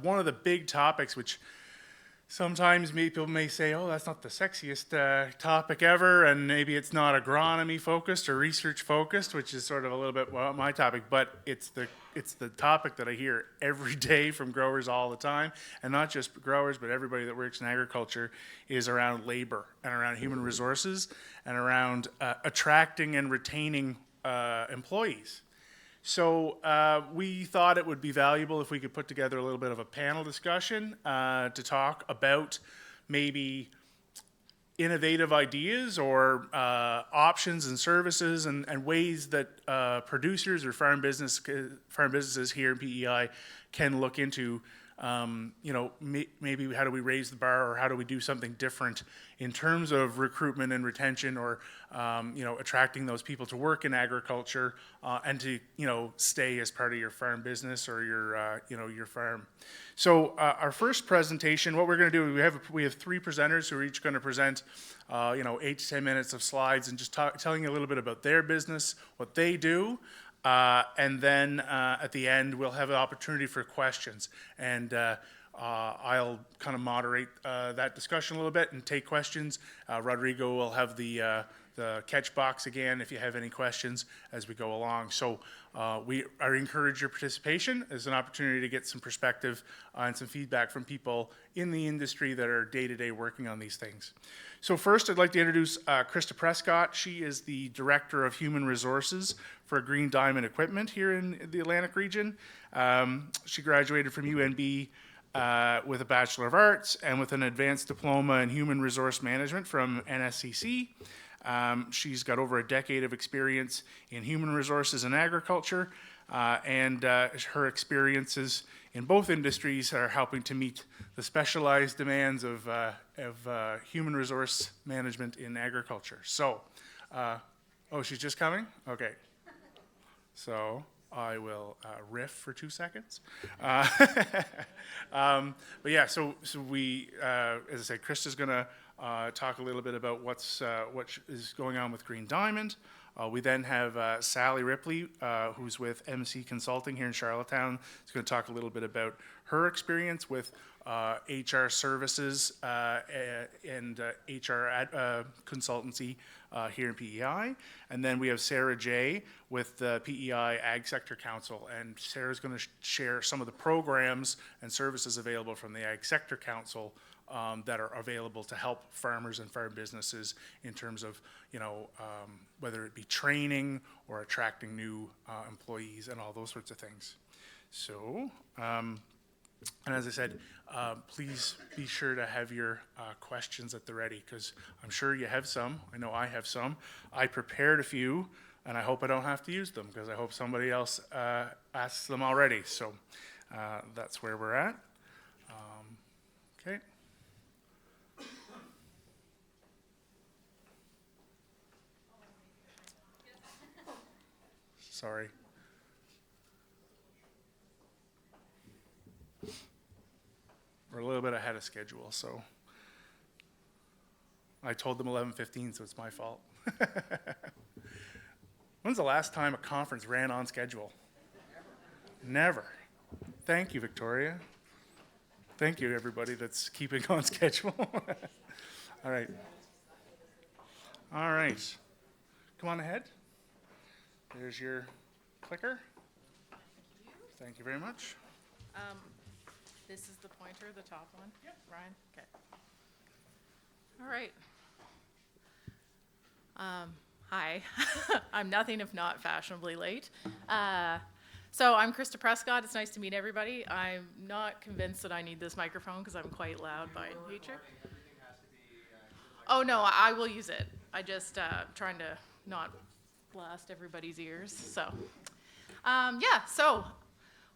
one of the big topics, which sometimes people may say, oh, that's not the sexiest topic ever, and maybe it's not agronomy focused or research focused, which is sort of a little bit my topic, but it's the topic that I hear every day from growers all the time, and not just growers, but everybody that works in agriculture, is around labor and around human resources and around attracting and retaining employees. So we thought it would be valuable if we could put together a little bit of a panel discussion to talk about maybe innovative ideas or options and services and ways that producers or farm businesses here in PEI can look into. Maybe how do we raise the bar, or how do we do something different in terms of recruitment and retention, or attracting those people to work in agriculture and to stay as part of your farm business or your farm. So our first presentation, what we're going to do, we have three presenters who are each going to present 8 to 10 minutes of slides and just telling you a little bit about their business, what they do. And then at the end, we'll have an opportunity for questions. And I'll kind of moderate that discussion a little bit and take questions. Rodrigo will have the catch box again if you have any questions as we go along. So I encourage your participation as an opportunity to get some perspective and some feedback from people in the industry that are day-to-day working on these things. So first, I'd like to introduce Krista Prescott. She is the Director of Human Resources for Green Diamond Equipment here in the Atlantic region. She graduated from UNB with a Bachelor of Arts and with an advanced diploma in Human Resource Management from NSCC. She's got over a decade of experience in human resources and agriculture, and her experiences in both industries are helping to meet the specialized demands of human resource management in agriculture. So, oh, she's just coming? Okay. So I will riff for 2 seconds. But yeah, so we, as I said, Krista's going to talk a little bit about what is going on with Green Diamond. We then have Sally Ripley, who's with MC Consulting here in Charlottetown. She's going to talk a little bit about her experience with HR services and HR consultancy here in PEI. And then we have Sarah J. with the PEI Ag Sector Council. And Sarah's going to share some of the programs and services available from the Ag Sector Council that are available to help farmers and farm businesses in terms of, whether it be training or attracting new employees and all those sorts of things. So, and as I said, please be sure to have your questions at the ready, because I'm sure you have some. I know I have some. I prepared a few, and I hope I don't have to use them, because I hope somebody else asks them already. So that's where we're at. Okay. Sorry. We're a little bit ahead of schedule, so I told them 11:15, so it's my fault. When's the last time a conference ran on schedule? Never. Thank you, Victoria. Thank you, everybody that's keeping on schedule. All right. All right. Come on ahead. There's your clicker. Thank you very much. This is the pointer, the top one? Yep. Ryan? Okay. All right. Hi. I'm nothing if not fashionably late. So I'm Krista Prescott. It's nice to meet everybody. I'm not convinced that I need this microphone because I'm quite loud by nature. Oh, no, I will use it. I just trying to not blast everybody's ears. So, yeah, so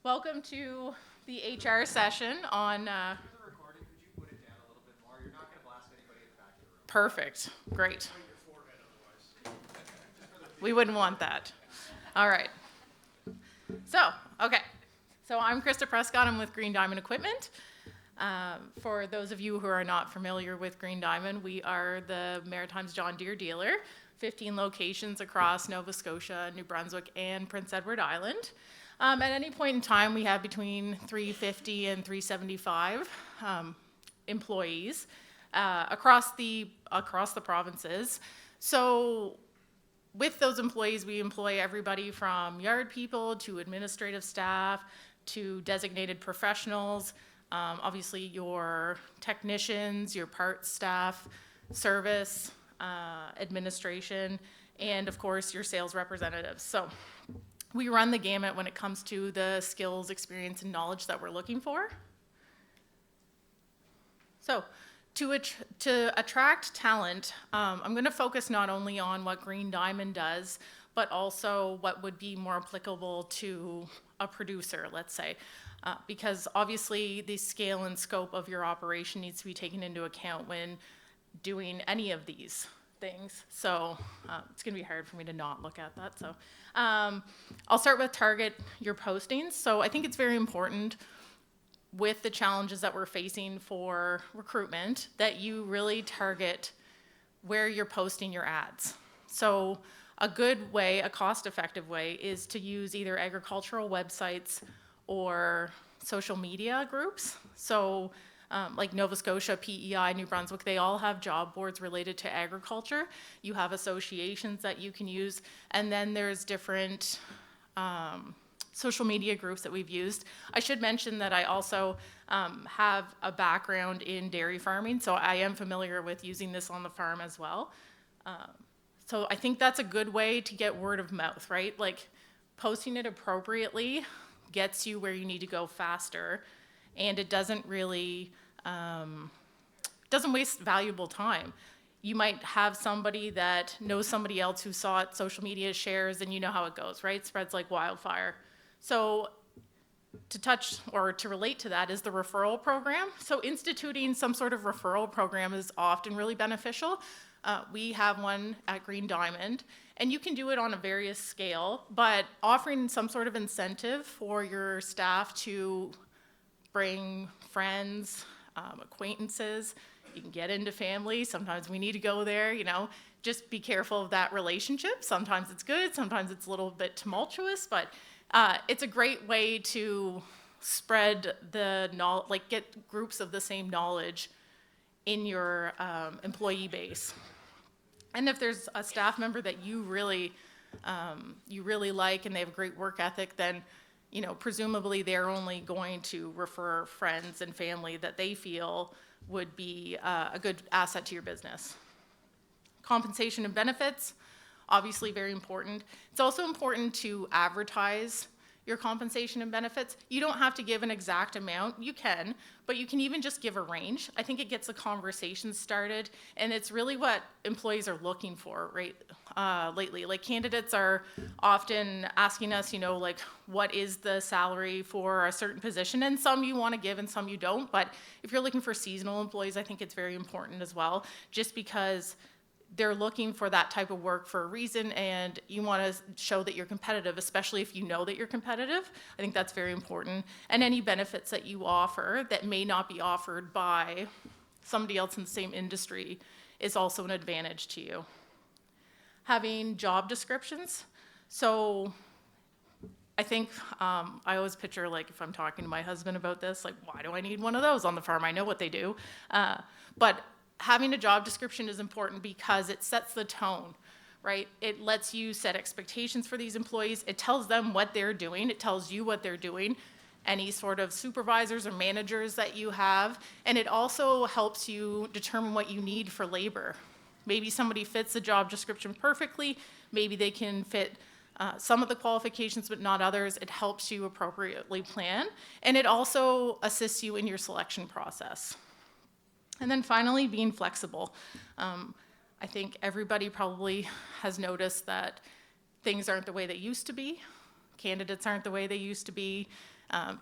welcome to the HR session on... recording, could you put it down a little bit more? You're not going to blast anybody in the back of the room. Perfect. Great. We wouldn't want that. All right. So, okay. So I'm Krista Prescott. I'm with Green Diamond Equipment. For those of you who are not familiar with Green Diamond, we are the Maritime's John Deere dealer, 15 locations across Nova Scotia, New Brunswick, and Prince Edward Island. At any point in time, we have between 350 and 375 employees across the provinces. So with those employees, we employ everybody from yard people to administrative staff to designated professionals, obviously your technicians, your parts staff, service, administration, and of course your sales representatives. So we run the gamut when it comes to the skills, experience, and knowledge that we're looking for. So to attract talent, I'm going to focus not only on what Green Diamond does, but also what would be more applicable to a producer, let's say. Because obviously the scale and scope of your operation needs to be taken into account when doing any of these things. So it's going to be hard for me to not look at that. So I'll start with target your postings. So I think it's very important with the challenges that we're facing for recruitment that you really target where you're posting your ads. So a good way, a cost-effective way, is to use either agricultural websites or social media groups. So like Nova Scotia, PEI, New Brunswick, they all have job boards related to agriculture. You have associations that you can use, and then there's different social media groups that we've used. I should mention that I also have a background in dairy farming, so I am familiar with using this on the farm as well. So I think that's a good way to get word of mouth, right? Like posting it appropriately gets you where you need to go faster, and it doesn't really, doesn't waste valuable time. You might have somebody that knows somebody else who saw it, social media shares, and you know how it goes, right? It spreads like wildfire. So to touch or to relate to that is the referral program. So instituting some sort of referral program is often really beneficial. We have one at Green Diamond, and you can do it on a various scale, but offering some sort of incentive for your staff to bring friends, acquaintances, you can get into family, sometimes we need to go there, you know, just be careful of that relationship. Sometimes it's good, sometimes it's a little bit tumultuous, but it's a great way to spread the knowledge, like get groups of the same knowledge in your employee base. And if there's a staff member that you really like and they have a great work ethic, then you know, presumably they're only going to refer friends and family that they feel would be a good asset to your business. Compensation and benefits, obviously very important. It's also important to advertise your compensation and benefits. You don't have to give an exact amount, you can, but you can even just give a range. I think it gets the conversation started, and it's really what employees are looking for, right, lately. Like candidates are often asking us, you know, like what is the salary for a certain position, and some you want to give and some you don't, but if you're looking for seasonal employees, I think it's very important as well, just because they're looking for that type of work for a reason, and you want to show that you're competitive, especially if you know that you're competitive. I think that's very important. And any benefits that you offer that may not be offered by somebody else in the same industry is also an advantage to you. Having job descriptions. So I think I always picture, like, if I'm talking to my husband about this, like, why do I need one of those on the farm? I know what they do. But having a job description is important because it sets the tone, right? It lets you set expectations for these employees. It tells them what they're doing. It tells you what they're doing, any sort of supervisors or managers that you have. And it also helps you determine what you need for labor. Maybe somebody fits the job description perfectly. Maybe they can fit some of the qualifications, but not others. It helps you appropriately plan. And it also assists you in your selection process. And then finally, being flexible. I think everybody probably has noticed that things aren't the way they used to be. Candidates aren't the way they used to be.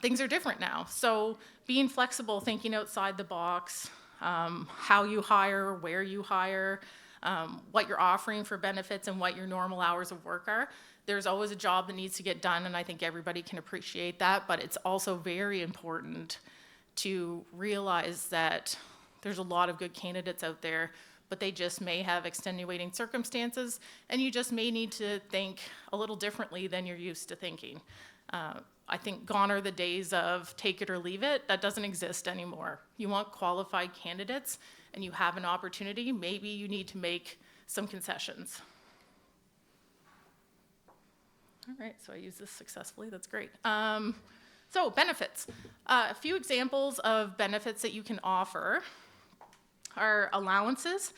Things are different now. So being flexible, thinking outside the box, how you hire, where you hire, what you're offering for benefits and what your normal hours of work are. There's always a job that needs to get done, and I think everybody can appreciate that, but it's also very important to realize that there's a lot of good candidates out there, but they just may have extenuating circumstances, and you just may need to think a little differently than you're used to thinking. I think gone are the days of take it or leave it. That doesn't exist anymore. You want qualified candidates and you have an opportunity, maybe you need to make some concessions. All right, so I used this successfully, that's great. So benefits. A few examples of benefits that you can offer are allowances.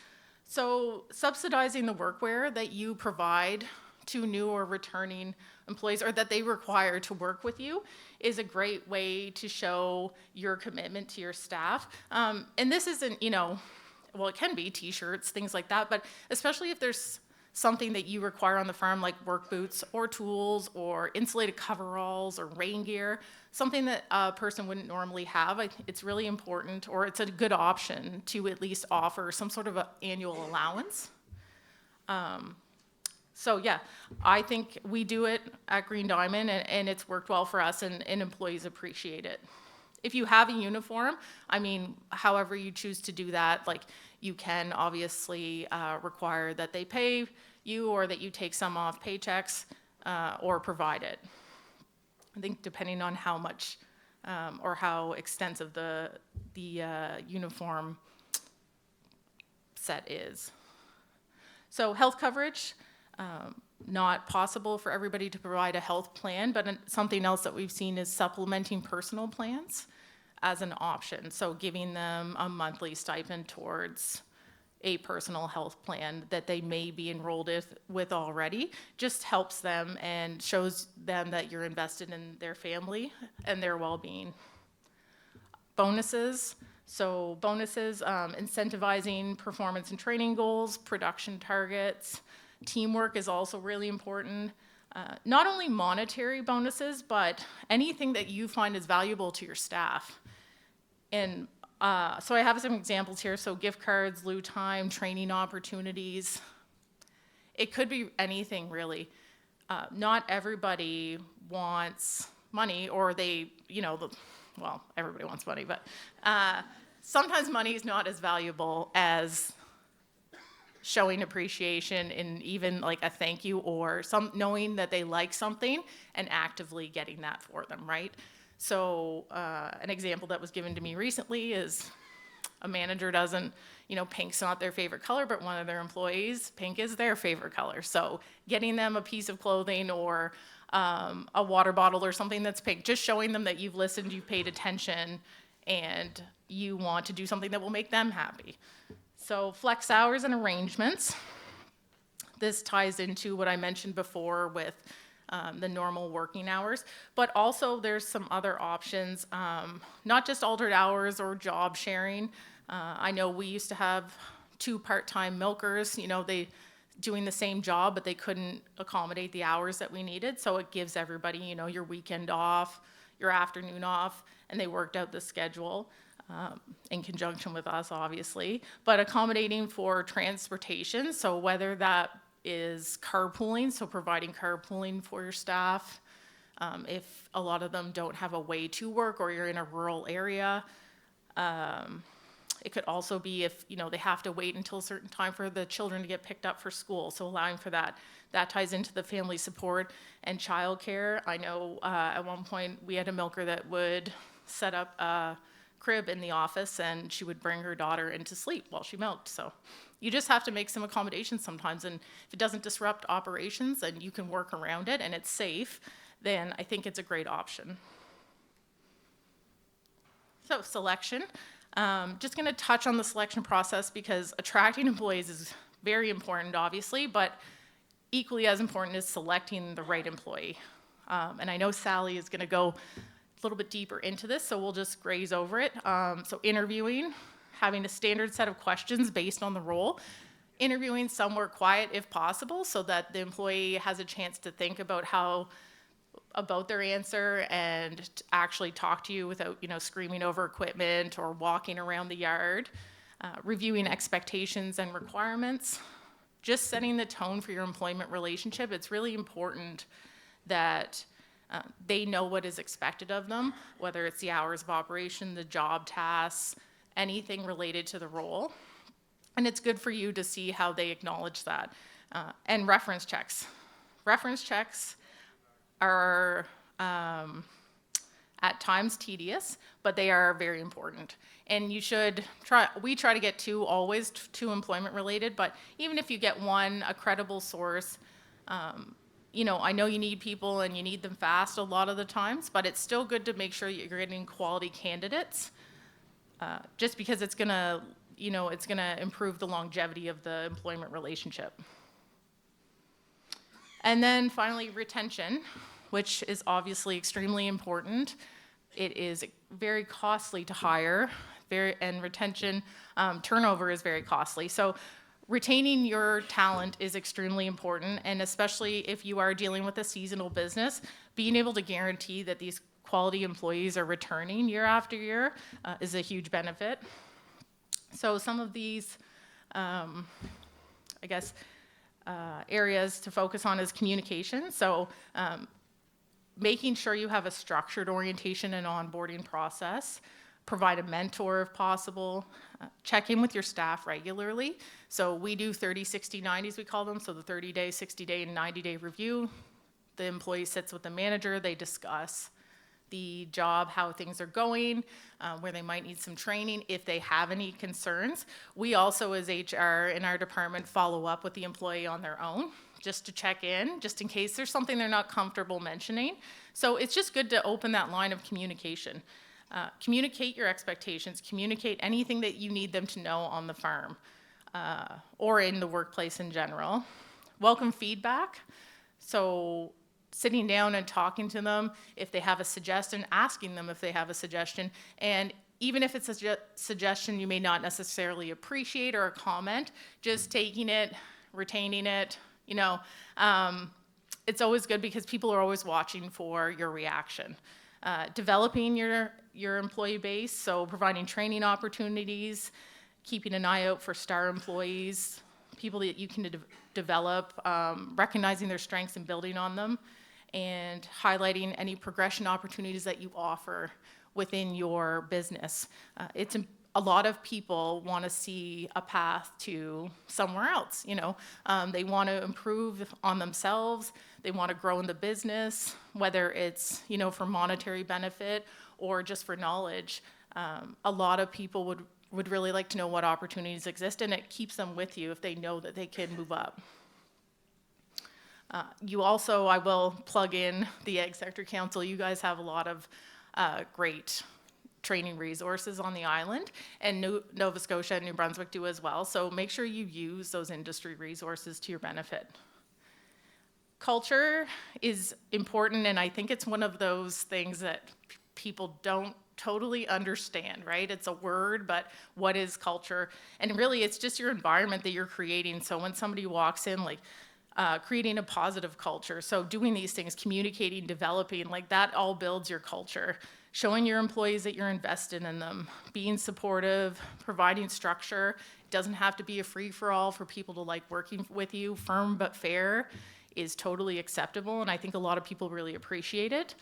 So subsidizing the workwear that you provide to new or returning employees, or that they require to work with you, is a great way to show your commitment to your staff. And this isn't, well, it can be t-shirts, things like that, but especially if there's something that you require on the farm, like work boots or tools or insulated coveralls or rain gear, something that a person wouldn't normally have, it's really important, or it's a good option to at least offer some sort of an annual allowance. So yeah, I think we do it at Green Diamond, and it's worked well for us, and employees appreciate it. If you have a uniform, however you choose to do that, like you can obviously require that they pay you, or that you take some off paychecks, or provide it. I think depending on how much or how extensive the uniform set is. So health coverage. Not possible for everybody to provide a health plan, but something else that we've seen is supplementing personal plans as an option. So giving them a monthly stipend towards a personal health plan that they may be enrolled with already, just helps them and shows them that you're invested in their family and their well-being. Bonuses. So bonuses, incentivizing performance and training goals, production targets. Teamwork is also really important. Not only monetary bonuses, but anything that you find is valuable to your staff. And so I have some examples here. So gift cards, loo time, training opportunities. It could be anything, really. Not everybody wants money, or they, well, everybody wants money, but sometimes money is not as valuable as showing appreciation in even like a thank you, or knowing that they like something and actively getting that for them, right? So an example that was given to me recently is a manager doesn't, pink's not their favorite color, but one of their employees, pink is their favorite color. So getting them a piece of clothing or a water bottle or something that's pink, just showing them that you've listened, you've paid attention, and you want to do something that will make them happy. So flex hours and arrangements. This ties into what I mentioned before with the normal working hours, but also there's some other options, not just altered hours or job sharing. I know we used to have 2 part-time milkers, they doing the same job, but they couldn't accommodate the hours that we needed. So it gives everybody, your weekend off, your afternoon off, and they worked out the schedule. In conjunction with us, obviously, but accommodating for transportation. So whether that is carpooling, so providing carpooling for your staff, if a lot of them don't have a way to work, or you're in a rural area. It could also be if, they have to wait until a certain time for the children to get picked up for school, so allowing for that. That ties into the family support and childcare. I know at one point we had a milker that would set up a crib in the office, and she would bring her daughter in to sleep while she milked. So you just have to make some accommodations sometimes, and if it doesn't disrupt operations and you can work around it and it's safe, then I think it's a great option. So selection. Just going to touch on the selection process, because attracting employees is very important, obviously, but equally as important is selecting the right employee. And I know Sally is going to go a little bit deeper into this, so we'll just graze over it. So interviewing, having a standard set of questions based on the role. Interviewing somewhere quiet if possible, so that the employee has a chance to think about their answer and actually talk to you without, screaming over equipment or walking around the yard. Reviewing expectations and requirements. Just setting the tone for your employment relationship. It's really important that they know what is expected of them, whether it's the hours of operation, the job tasks, anything related to the role. And it's good for you to see how they acknowledge that. And reference checks. Reference checks are at times tedious, but they are very important. And we try to get always two employment related, but even if you get one, a credible source, I know you need people and you need them fast a lot of the times, but it's still good to make sure you're getting quality candidates, just because it's gonna improve the longevity of the employment relationship. And then finally, retention, which is obviously extremely important. It is very costly to hire, and retention, turnover is very costly. So retaining your talent is extremely important, and especially if you are dealing with a seasonal business, being able to guarantee that these quality employees are returning year after year is a huge benefit. So some of these, areas to focus on is communication. So making sure you have a structured orientation and onboarding process, provide a mentor if possible, check in with your staff regularly. So we do 30, 60, 90s, we call them. So the 30-day, 60-day, and 90-day review. The employee sits with the manager, they discuss the job, how things are going, where they might need some training, if they have any concerns. We also, as HR in our department, follow up with the employee on their own, just to check in, just in case there's something they're not comfortable mentioning. So it's just good to open that line of communication. Communicate your expectations, communicate anything that you need them to know on the farm or in the workplace in general. Welcome feedback. So sitting down and talking to them if they have a suggestion, asking them if they have a suggestion, and even if it's a suggestion you may not necessarily appreciate or a comment, just taking it, retaining it, it's always good because people are always watching for your reaction. Developing your employee base, so providing training opportunities, keeping an eye out for star employees, people that you can develop, recognizing their strengths and building on them, and highlighting any progression opportunities that you offer within your business. A lot of people want to see a path to somewhere else. They want to improve on themselves. They want to grow in the business, whether it's for monetary benefit or just for knowledge. A lot of people would really like to know what opportunities exist, and it keeps them with you if they know that they can move up. I will plug in the Ag Sector Council. You guys have a lot of great training resources on the island, and Nova Scotia and New Brunswick do as well. So make sure you use those industry resources to your benefit. Culture is important, and I think it's one of those things that people don't totally understand, right? It's a word, but what is culture? And really, it's just your environment that you're creating. So when somebody walks in, creating a positive culture. So doing these things, communicating, developing, that all builds your culture. Showing your employees that you're invested in them, being supportive, providing structure. It doesn't have to be a free-for-all for people to like working with you. Firm but fair is totally acceptable, and I think a lot of people really appreciate it.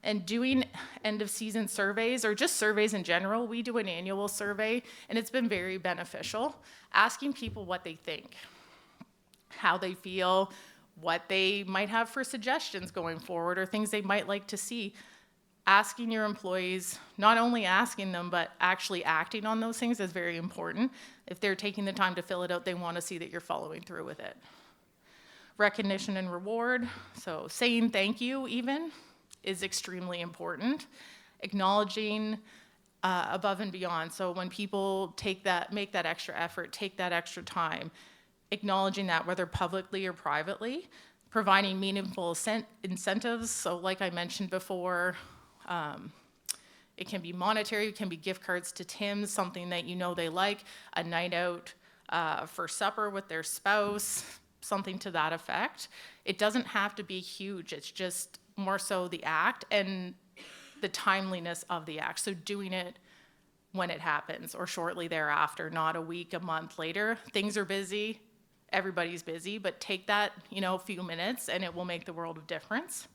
And doing end-of-season surveys, or just surveys in general. We do an annual survey, and it's been very beneficial. Asking people what they think, how they feel, what they might have for suggestions going forward, or things they might like to see. Asking your employees, not only asking them, but actually acting on those things is very important. If they're taking the time to fill it out, they want to see that you're following through with it. Recognition and reward, so saying thank you even is extremely important. Acknowledging above and beyond, so when people make that extra effort, take that extra time, acknowledging that whether publicly or privately, providing meaningful incentives, so like I mentioned before, it can be monetary, it can be gift cards to Tim's, something that they like, a night out for supper with their spouse, something to that effect. It doesn't have to be huge, it's just more so the act and the timeliness of the act. So doing it when it happens or shortly thereafter, not a week, a month later. Things are busy, everybody's busy, but take that, few minutes and it will make the world of difference.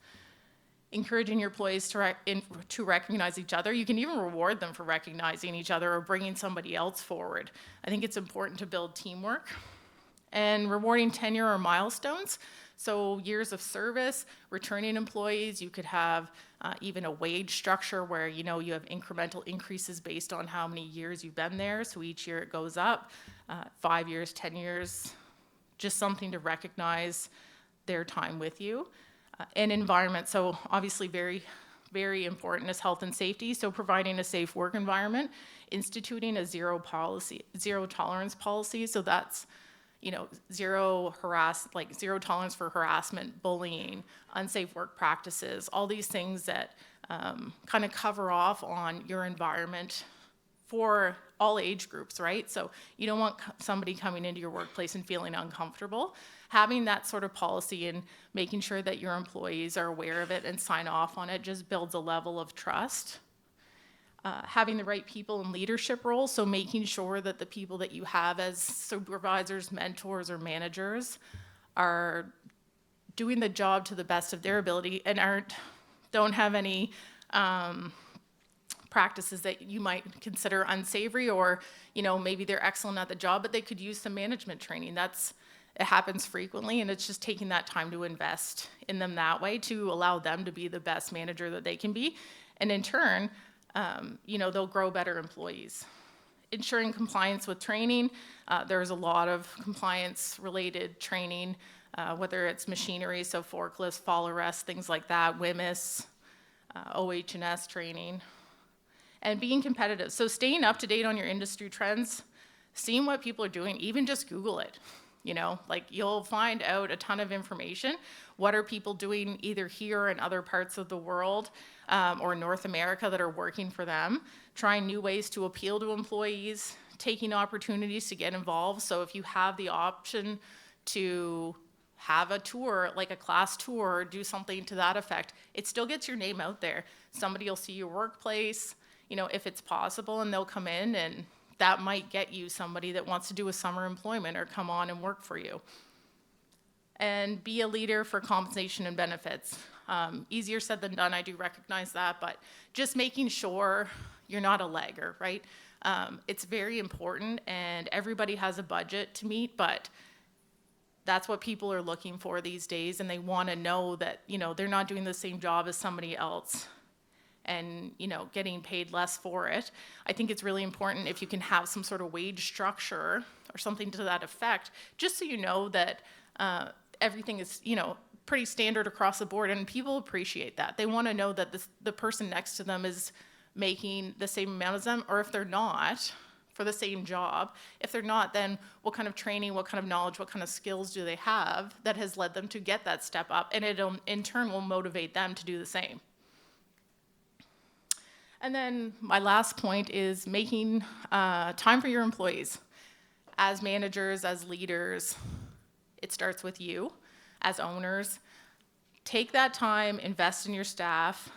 Encouraging your employees to recognize each other. You can even reward them for recognizing each other or bringing somebody else forward. I think it's important to build teamwork. And rewarding tenure or milestones. So years of service, returning employees, you could have even a wage structure where, you know, you have incremental increases based on how many years you've been there. So each year it goes up, 5 years, 10 years, just something to recognize their time with you. And environment, so obviously very important is health and safety. So providing a safe work environment, instituting a zero tolerance policy. So that's, you know, zero tolerance for harassment, bullying, unsafe work practices, all these things that kind of cover off on your environment for all age groups, right? So you don't want somebody coming into your workplace and feeling uncomfortable. Having that sort of policy and making sure that your employees are aware of it and sign off on it just builds a level of trust. Having the right people in leadership roles, so making sure that the people that you have as supervisors, mentors, or managers are doing the job to the best of their ability and don't have any practices that you might consider unsavory, or, you know, maybe they're excellent at the job, but they could use some management training. It happens frequently, and it's just taking that time to invest in them that way to allow them to be the best manager that they can be. And in turn, you know, they'll grow better employees. Ensuring compliance with training. There's a lot of compliance-related training, whether it's machinery, so forklifts, fall arrests, things like that, WMIS, OH&S training. And being competitive. So staying up to date on your industry trends, seeing what people are doing, even just Google it. You know, like you'll find out a ton of information. What are people doing either here or in other parts of the world or North America that are working for them? Trying new ways to appeal to employees, taking opportunities to get involved. So if you have the option to have a tour, like a class tour, or do something to that effect, it still gets your name out there. Somebody will see your workplace, you know, if it's possible, and they'll come in, and that might get you somebody that wants to do a summer employment or come on and work for you. And be a leader for compensation and benefits. Easier said than done, I do recognize that, but just making sure you're not a lagger, right? It's very important, and everybody has a budget to meet, but that's what people are looking for these days, and they want to know that, you know, they're not doing the same job as somebody else and, you know, getting paid less for it. I think it's really important if you can have some sort of wage structure or something to that effect, just so you know that everything is, you know, pretty standard across the board, and people appreciate that. They want to know that the person next to them is making the same amount as them, or if they're not, for the same job. If they're not, then what kind of training, what kind of knowledge, what kind of skills do they have that has led them to get that step up, and it in turn will motivate them to do the same. And then my last point is making time for your employees. As managers, as leaders, it starts with you. As owners, take that time, invest in your staff,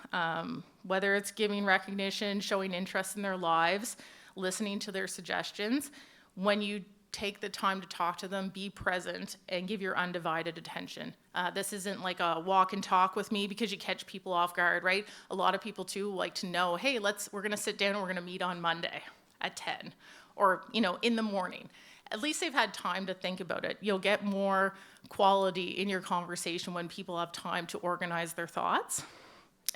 whether it's giving recognition, showing interest in their lives, listening to their suggestions. When you take the time to talk to them, be present, and give your undivided attention. This isn't like a walk and talk with me because you catch people off guard, right? A lot of people too like to know, hey, we're gonna sit down and we're gonna meet on Monday at 10, or, you know, in the morning. At least they've had time to think about it. You'll get more quality in your conversation when people have time to organize their thoughts.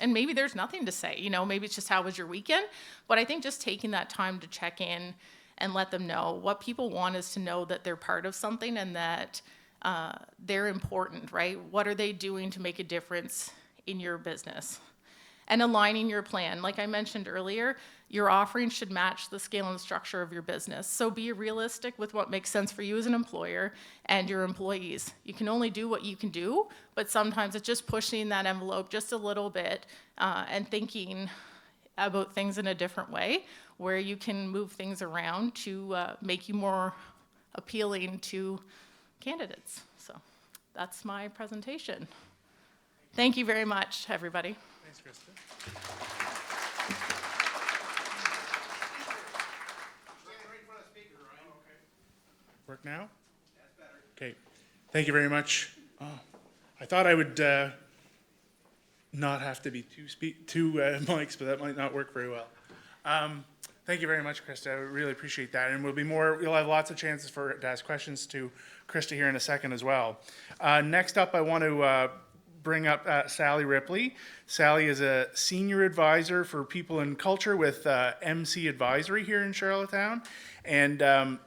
And maybe there's nothing to say, you know, maybe it's just how was your weekend? But I think just taking that time to check in and let them know. What people want is to know that they're part of something and that they're important, right? What are they doing to make a difference in your business? And aligning your plan. Like I mentioned earlier, your offering should match the scale and structure of your business. So be realistic with what makes sense for you as an employer and your employees. You can only do what you can do, but sometimes it's just pushing that envelope just a little bit and thinking about things in a different way, where you can move things around to make you more appealing to candidates. So that's my presentation. Thank you very much, everybody. Thanks, Krista. Work now? That's better. Okay. Thank you very much. Oh, I thought I would not have to be two mics, but that might not work very well. Thank you very much, Krista. I really appreciate that. And we'll have lots of chances to ask questions to Krista here in a second as well. Next up, I want to bring up Sally Ripley. Sally is a senior advisor for people in culture with MC Advisory here in Charlottetown. And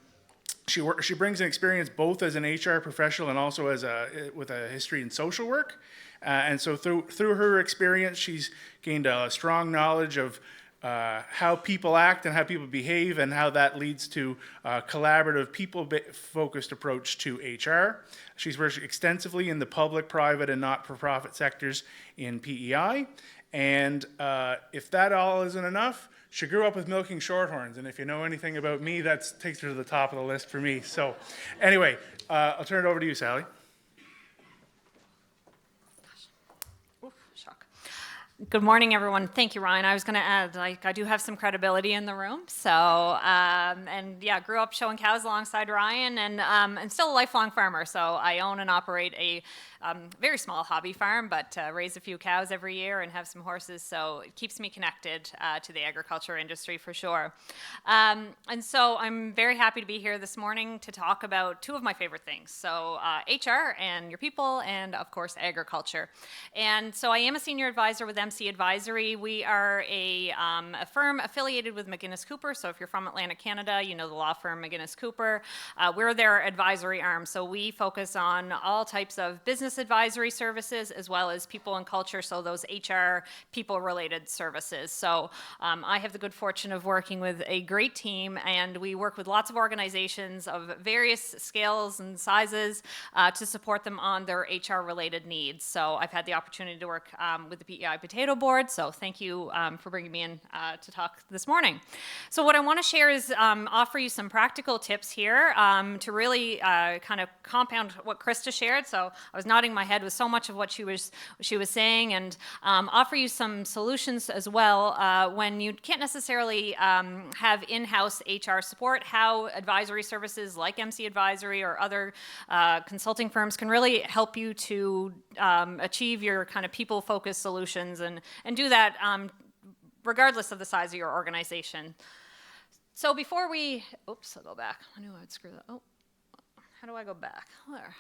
she brings an experience both as an HR professional and also with a history in social work. And so through her experience, she's gained a strong knowledge of how people act and how people behave, and how that leads to a collaborative, people-focused approach to HR. She's worked extensively in the public, private, and not-for-profit sectors in PEI. And if that all isn't enough, she grew up with milking shorthorns. And if you know anything about me, that takes her to the top of the list for me. So anyway, I'll turn it over to you, Sally. Good morning, everyone. Thank you, Ryan. I was going to add, I do have some credibility in the room. So, and yeah, grew up showing cows alongside Ryan, and I'm still a lifelong farmer. So I own and operate a very small hobby farm, but raise a few cows every year and have some horses. So it keeps me connected to the agriculture industry for sure. And so I'm very happy to be here this morning to talk about two of my favorite things. So HR and your people, and of course, agriculture. And so I am a senior advisor with MC Advisory. We are a firm affiliated with McGuinness Cooper. So if you're from Atlantic Canada, you know the law firm McGuinness Cooper. We're their advisory arm. So we focus on all types of business advisory services as well as people and culture. So those HR people related services. So I have the good fortune of working with a great team, and we work with lots of organizations of various scales and sizes to support them on their HR related needs. So I've had the opportunity to work with the PEI Potato Board, so thank you for bringing me in to talk this morning. So what I want to share is offer you some practical tips here to really kind of compound what Krista shared. So I was nodding my head with so much of what she was saying, and offer you some solutions as well when you can't necessarily have in-house HR support, how advisory services like MC Advisory or other consulting firms can really help you to achieve your kind of people-focused solutions and do that regardless of the size of your organization. So before we, oops, I'll go back. I knew I would screw that. Oh, how do I go back? There.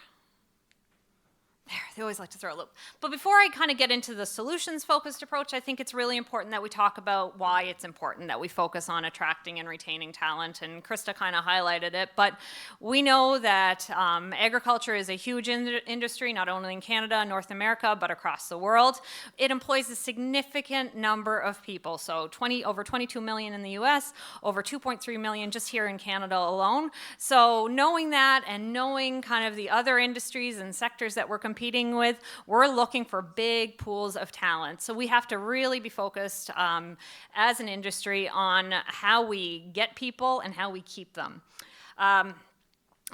They always like to throw a loop. But before I kind of get into the solutions-focused approach, I think it's really important that we talk about why it's important that we focus on attracting and retaining talent. And Krista kind of highlighted it. But we know that agriculture is a huge industry, not only in Canada, North America, but across the world. It employs a significant number of people. So over 22 million in the US, over 2.3 million just here in Canada alone. So knowing that and knowing kind of the other industries and sectors that we're competing with, we're looking for big pools of talent. So we have to really be focused as an industry on how we get people and how we keep them.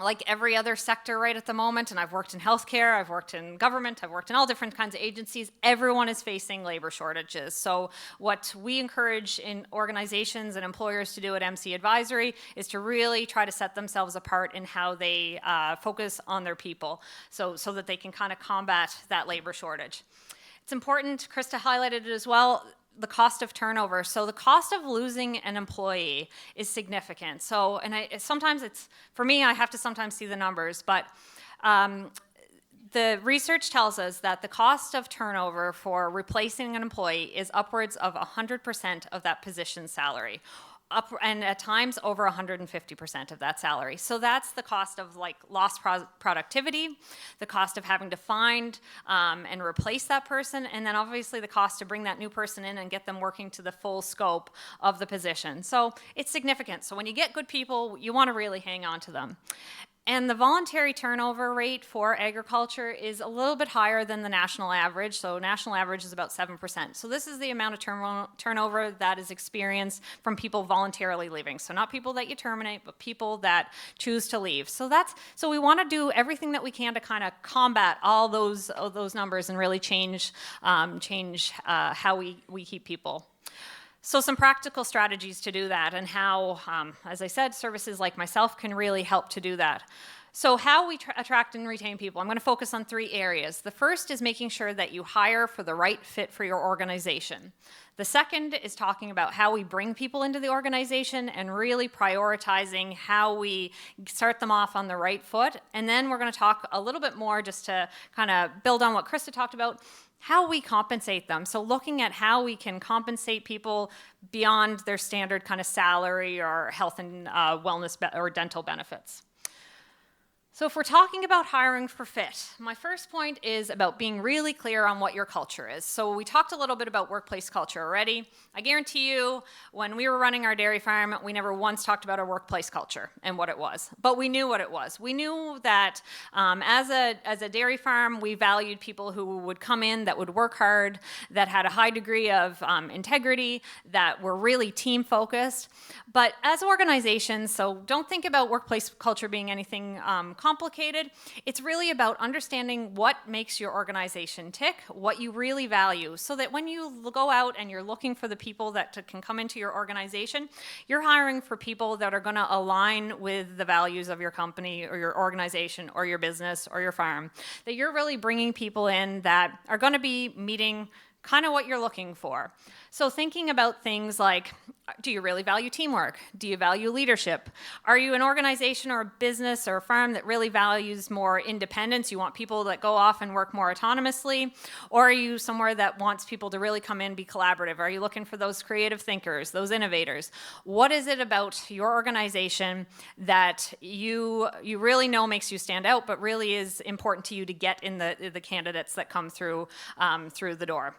Like every other sector right at the moment, and I've worked in healthcare, I've worked in government, I've worked in all different kinds of agencies, everyone is facing labor shortages. So what we encourage in organizations and employers to do at MC Advisory is to really try to set themselves apart in how they focus on their people so that they can kind of combat that labor shortage. It's important, Krista highlighted it as well, the cost of turnover. So the cost of losing an employee is significant. So, and sometimes it's, for me, I have to sometimes see the numbers, but the research tells us that the cost of turnover for replacing an employee is upwards of 100% of that position's salary. And at times over 150% of that salary. So that's the cost of like lost productivity, the cost of having to find and replace that person, and then obviously the cost to bring that new person in and get them working to the full scope of the position. So it's significant. So when you get good people, you want to really hang on to them. And the voluntary turnover rate for agriculture is a little bit higher than the national average. So national average is about 7%. So this is the amount of turnover that is experienced from people voluntarily leaving. So not people that you terminate, but people that choose to leave. So we want to do everything that we can to kind of combat all those numbers and really change how we keep people. So some practical strategies to do that, and how, as I said, services like myself can really help to do that. So how we attract and retain people, I'm going to focus on 3 areas. The first is making sure that you hire for the right fit for your organization. The second is talking about how we bring people into the organization and really prioritizing how we start them off on the right foot. And then we're going to talk a little bit more, just to kind of build on what Krista talked about, how we compensate them. So looking at how we can compensate people beyond their standard kind of salary or health and wellness or dental benefits. So if we're talking about hiring for fit, my first point is about being really clear on what your culture is. So we talked a little bit about workplace culture already. I guarantee you, when we were running our dairy farm, we never once talked about our workplace culture and what it was. But we knew what it was. We knew that as a dairy farm, we valued people who would come in, that would work hard, that had a high degree of integrity, that were really team focused. But as organizations, so don't think about workplace culture being anything complicated. It's really about understanding what makes your organization tick, what you really value, so that when you go out and you're looking for the people that can come into your organization, you're hiring for people that are going to align with the values of your company or your organization or your business or your farm, that you're really bringing people in that are going to be meeting kind of what you're looking for. So thinking about things like, do you really value teamwork? Do you value leadership? Are you an organization or a business or a firm that really values more independence? You want people that go off and work more autonomously? Or are you somewhere that wants people to really come in, be collaborative? Are you looking for those creative thinkers, those innovators? What is it about your organization that you really know makes you stand out, but really is important to you to get in the candidates that come through the door?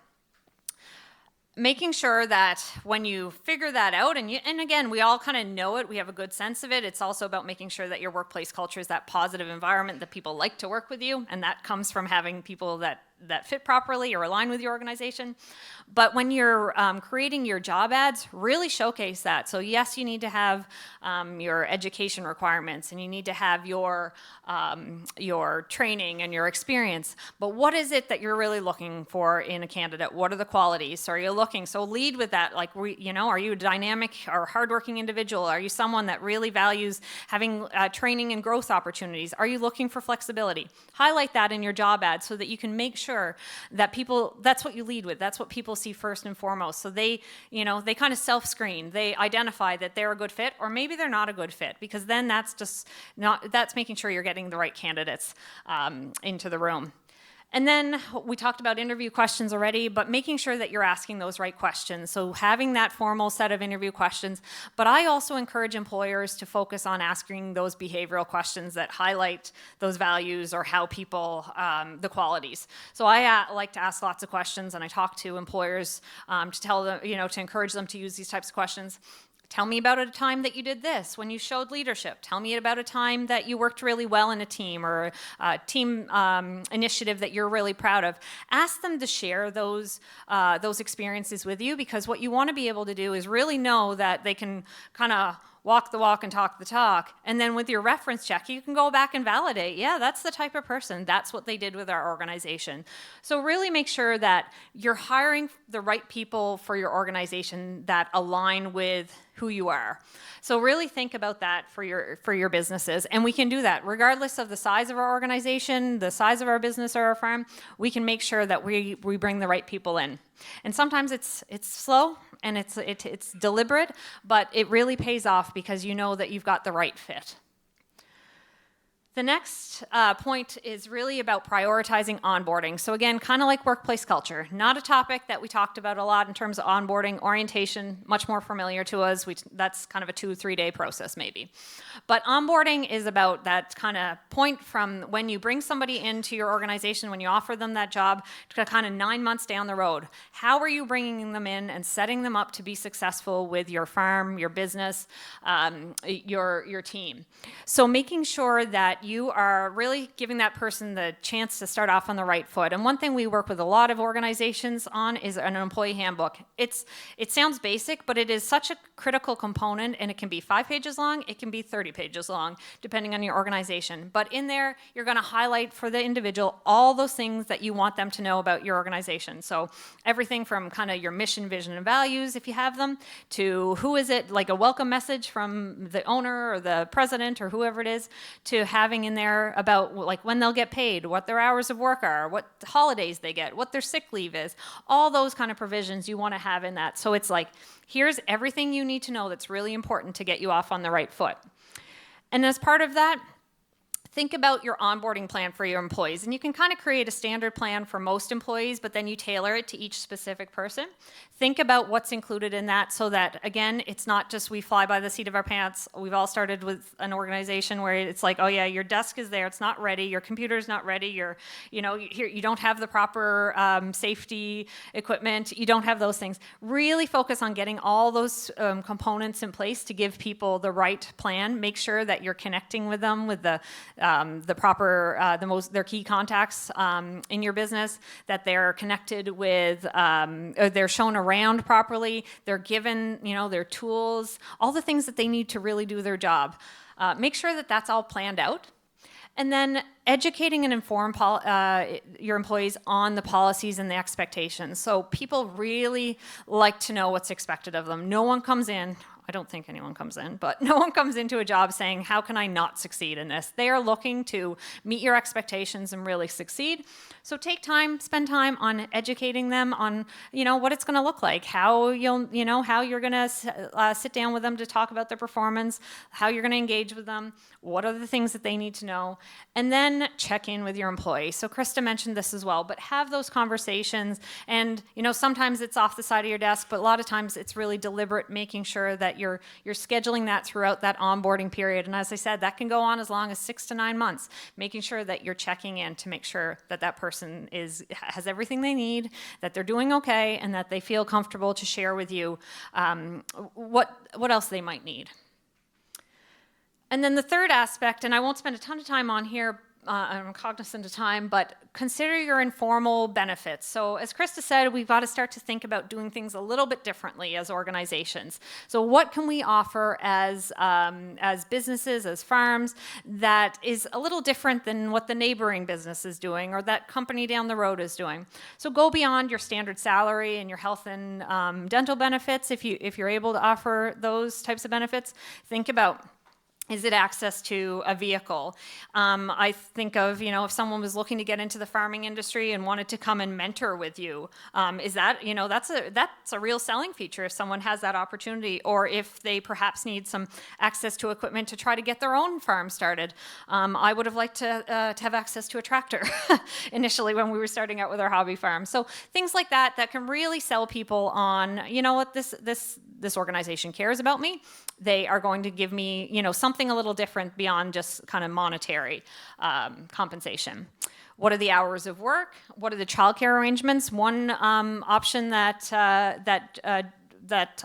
Making sure that when you figure that out, and again, we all kind of know it, we have a good sense of it, it's also about making sure that your workplace culture is that positive environment that people like to work with you, and that comes from having people that fit properly or align with your organization. But when you're creating your job ads, really showcase that. So yes, you need to have your education requirements, and you need to have your training and your experience. But what is it that you're really looking for in a candidate? What are the qualities? So are you looking? So lead with that. Like, are you a dynamic or hardworking individual? Are you someone that really values having training and growth opportunities? Are you looking for flexibility? Highlight that in your job ad so that you can make sure that people, that's what you lead with. That's what people see first and foremost. So they kind of self-screen. They identify that they're a good fit, or maybe they're not a good fit, because then that's making sure you're getting the right candidates into the room. And then we talked about interview questions already, but making sure that you're asking those right questions. So having that formal set of interview questions. But I also encourage employers to focus on asking those behavioral questions that highlight those values or how people, the qualities. So I like to ask lots of questions, and I talk to employers to tell them, to encourage them to use these types of questions. Tell me about a time that you did this when you showed leadership. Tell me about a time that you worked really well in a team, or a team initiative that you're really proud of. Ask them to share those experiences with you, because what you want to be able to do is really know that they can kind of walk the walk and talk the talk. And then with your reference check, you can go back and validate, yeah, that's the type of person. That's what they did with our organization. So really make sure that you're hiring the right people for your organization that align with who you are. So really think about that for your businesses. And we can do that regardless of the size of our organization, the size of our business or our farm. We can make sure that we bring the right people in. And sometimes it's slow and it's deliberate, but it really pays off because you know that you've got the right fit. The next point is really about prioritizing onboarding. So again, kind of like workplace culture, not a topic that we talked about a lot in terms of onboarding. Orientation, much more familiar to us. That's kind of a 2-3 day process maybe. But onboarding is about that kind of point from when you bring somebody into your organization, when you offer them that job, to kind of 9 months down the road. How are you bringing them in and setting them up to be successful with your farm, your business, your team? So making sure that you are really giving that person the chance to start off on the right foot. And one thing we work with a lot of organizations on is an employee handbook. It sounds basic, but it is such a critical component, and it can be 5 pages long, it can be 30 pages long, depending on your organization. But in there, you're going to highlight for the individual all those things that you want them to know about your organization. So everything from kind of your mission, vision, and values, if you have them, to who is it, like a welcome message from the owner or the president or whoever it is, to having having in there about like when they'll get paid, what their hours of work are, what holidays they get, what their sick leave is, all those kind of provisions you want to have in that. So it's like, here's everything you need to know that's really important to get you off on the right foot. And as part of that, think about your onboarding plan for your employees. And you can kind of create a standard plan for most employees, but then you tailor it to each specific person. Think about what's included in that so that, again, it's not just we fly by the seat of our pants. We've all started with an organization where it's like, oh yeah, your desk is there, it's not ready, your computer's not ready, you don't have the proper safety equipment, you don't have those things. Really focus on getting all those components in place to give people the right plan. Make sure that you're connecting with them with the proper, their key contacts in your business, that they're connected with, they're shown around properly, they're given, their tools, all the things that they need to really do their job. Make sure that that's all planned out. And then educating and inform your employees on the policies and the expectations. So people really like to know what's expected of them. No one comes in, I don't think anyone comes in, but no one comes into a job saying, how can I not succeed in this? They are looking to meet your expectations and really succeed. So take time, spend time on educating them on, what it's going to look like, how how you're going to sit down with them to talk about their performance, how you're going to engage with them, what are the things that they need to know, and then check in with your employee. So Krista mentioned this as well, but have those conversations. And, sometimes it's off the side of your desk, but a lot of times it's really deliberate, making sure that you're scheduling that throughout that onboarding period. And as I said, that can go on as long as 6 to 9 months, making sure that you're checking in to make sure that that person has everything they need, that they're doing okay, and that they feel comfortable to share with you what else they might need. And then the third aspect, and I won't spend a ton of time on here, I'm cognizant of time, but consider your informal benefits. So as Krista said, we've got to start to think about doing things a little bit differently as organizations. So what can we offer as businesses, as farms, that is a little different than what the neighboring business is doing or that company down the road is doing? So go beyond your standard salary and your health and dental benefits. If you're able to offer those types of benefits, think about, is it access to a vehicle? I think of, if someone was looking to get into the farming industry and wanted to come and mentor with you, is that, that's a real selling feature if someone has that opportunity, or if they perhaps need some access to equipment to try to get their own farm started. I would have liked to have access to a tractor initially when we were starting out with our hobby farm. So things like that can really sell people on, what this organization cares about me. They are going to give me, something a little different beyond just kind of monetary compensation. What are the hours of work? What are the childcare arrangements? One option that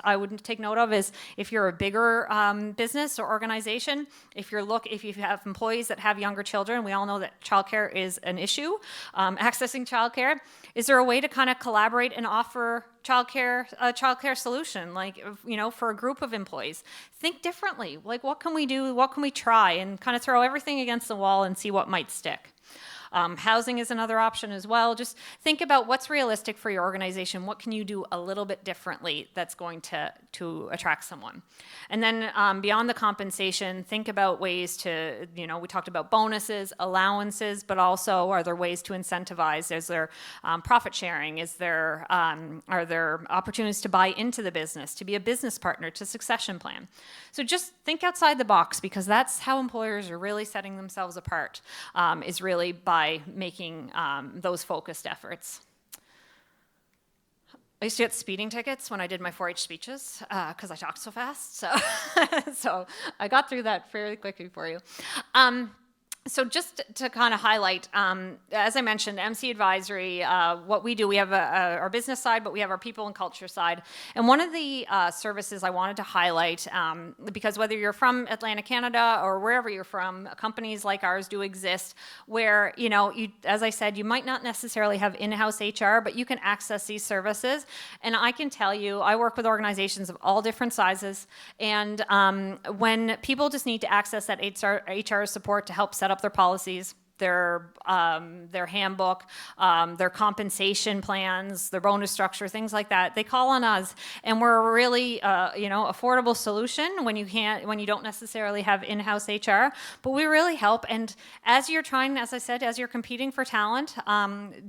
I would take note of is if you're a bigger business or organization, if you have employees that have younger children, we all know that childcare is an issue, accessing childcare. Is there a way to kind of collaborate and offer a childcare solution, like, for a group of employees? Think differently. Like, what can we do? What can we try? And kind of throw everything against the wall and see what might stick. Housing is another option as well. Just think about what's realistic for your organization. What can you do a little bit differently that's going to attract someone? And then beyond the compensation, think about ways to, we talked about bonuses, allowances, but also are there ways to incentivize? Is there profit sharing? Are there opportunities to buy into the business, to be a business partner, to succession plan? So just think outside the box, because that's how employers are really setting themselves apart, is really by making those focused efforts. I used to get speeding tickets when I did my 4-H speeches because I talked so fast. So I got through that fairly quickly for you. So just to kind of highlight, as I mentioned, MC Advisory, what we do, we have our business side, but we have our people and culture side. And one of the services I wanted to highlight, because whether you're from Atlantic Canada or wherever you're from, companies like ours do exist where, as I said, you might not necessarily have in-house HR, but you can access these services. And I can tell you, I work with organizations of all different sizes. And when people just need to access that HR support to help set up their policies, their handbook, their compensation plans, their bonus structure, things like that. They call on us, and we're a really, affordable solution when you don't necessarily have in-house HR. But we really help. And as you're trying, as I said, as you're competing for talent,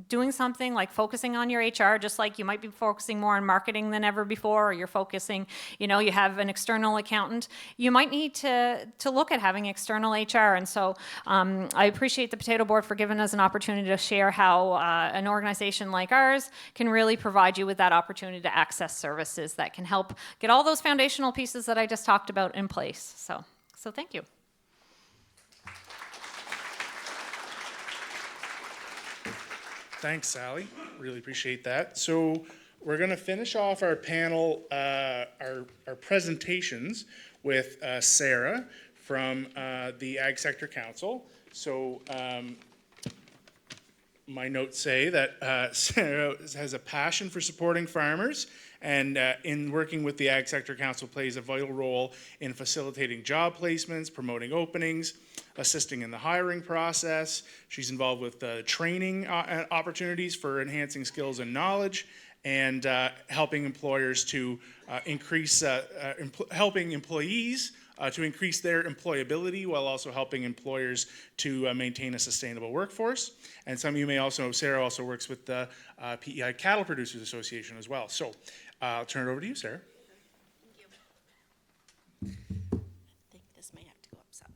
doing something like focusing on your HR, just like you might be focusing more on marketing than ever before, or you're focusing, you have an external accountant, you might need to look at having external HR. And so I appreciate the Potato Board for giving us an opportunity to share how an organization like ours can really provide you with that opportunity to access services that can help get all those foundational pieces that I just talked about in place. So thank you. Thanks, Sally. Really appreciate that. So we're going to finish off our panel, our presentations with Sarah from the Ag Sector Council. So my notes say that Sarah has a passion for supporting farmers, and in working with the Ag Sector Council plays a vital role in facilitating job placements, promoting openings, assisting in the hiring process. She's involved with training opportunities for enhancing skills and knowledge, and helping employers to helping employees to increase their employability, while also helping employers to maintain a sustainable workforce. And some of you may also know, Sarah also works with the PEI Cattle Producers Association as well. So I'll turn it over to you, Sarah. I think this might have to go up some.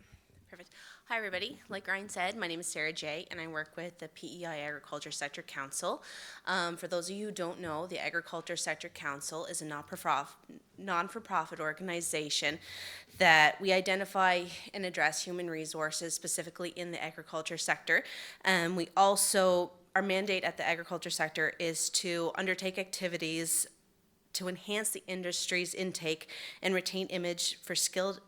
Perfect. Hi, everybody. Like Ryan said, my name is Sarah J., and I work with the PEI Agriculture Sector Council. For those of you who don't know, the Agriculture Sector Council is a non-for-profit organization that we identify and address human resources specifically in the agriculture sector. We also, our mandate at the agriculture sector is to undertake activities to enhance the industry's intake and retain image for skilled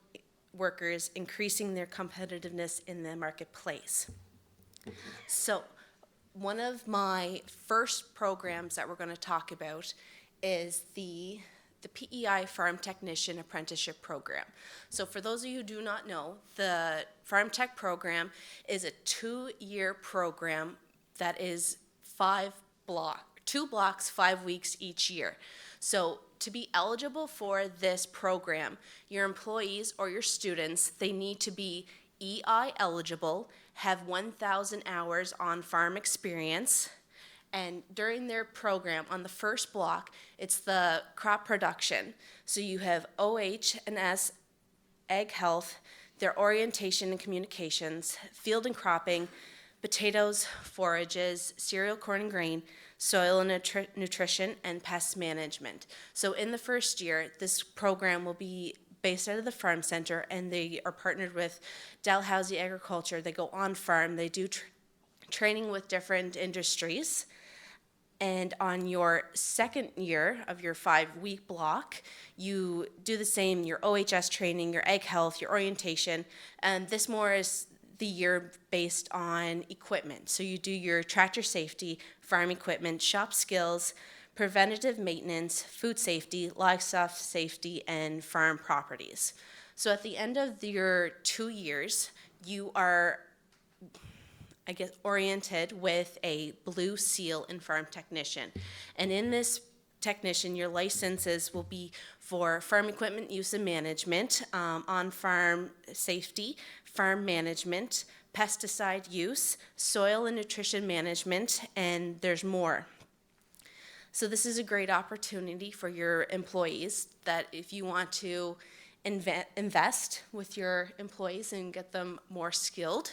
workers, increasing their competitiveness in the marketplace. So one of my first programs that we're going to talk about is the PEI Farm Technician Apprenticeship Program. So for those of you who do not know, the Farm Tech program is a 2-year program that is 2 blocks, 5 weeks each year. So to be eligible for this program, your employees or your students, they need to be EI eligible, have 1,000 hours on farm experience, and during their program, on the first block, it's the crop production. So you have OH&S, ag health, their orientation and communications, field and cropping, potatoes, forages, cereal, corn and grain, soil and nutrition, and pest management. So in the first year, this program will be based out of the farm center, and they are partnered with Dalhousie Agriculture. They go on farm, they do training with different industries. And on your second year of your 5-week block, you do the same, your OHS training, your ag health, your orientation, and this more is the year based on equipment. So you do your tractor safety, farm equipment, shop skills, preventative maintenance, food safety, livestock safety, and farm properties. So at the end of your 2 years, you are, oriented with a blue seal in farm technician. And in this technician, your licenses will be for farm equipment use and management, on-farm safety, farm management, pesticide use, soil and nutrition management, and there's more. So this is a great opportunity for your employees that if you want to invest with your employees and get them more skilled.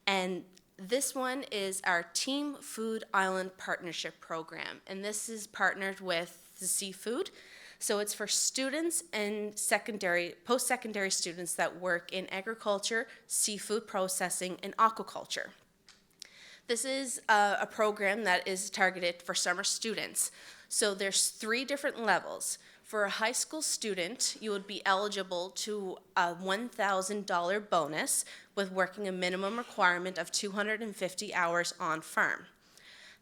And this one is our Team Food Island Partnership Program, and this is partnered with the Seafood. So it's for students and post-secondary students that work in agriculture, seafood processing, and aquaculture. This is a program that is targeted for summer students. So there's 3 different levels. For a high school student, you would be eligible to a $1,000 bonus with working a minimum requirement of 250 hours on farm.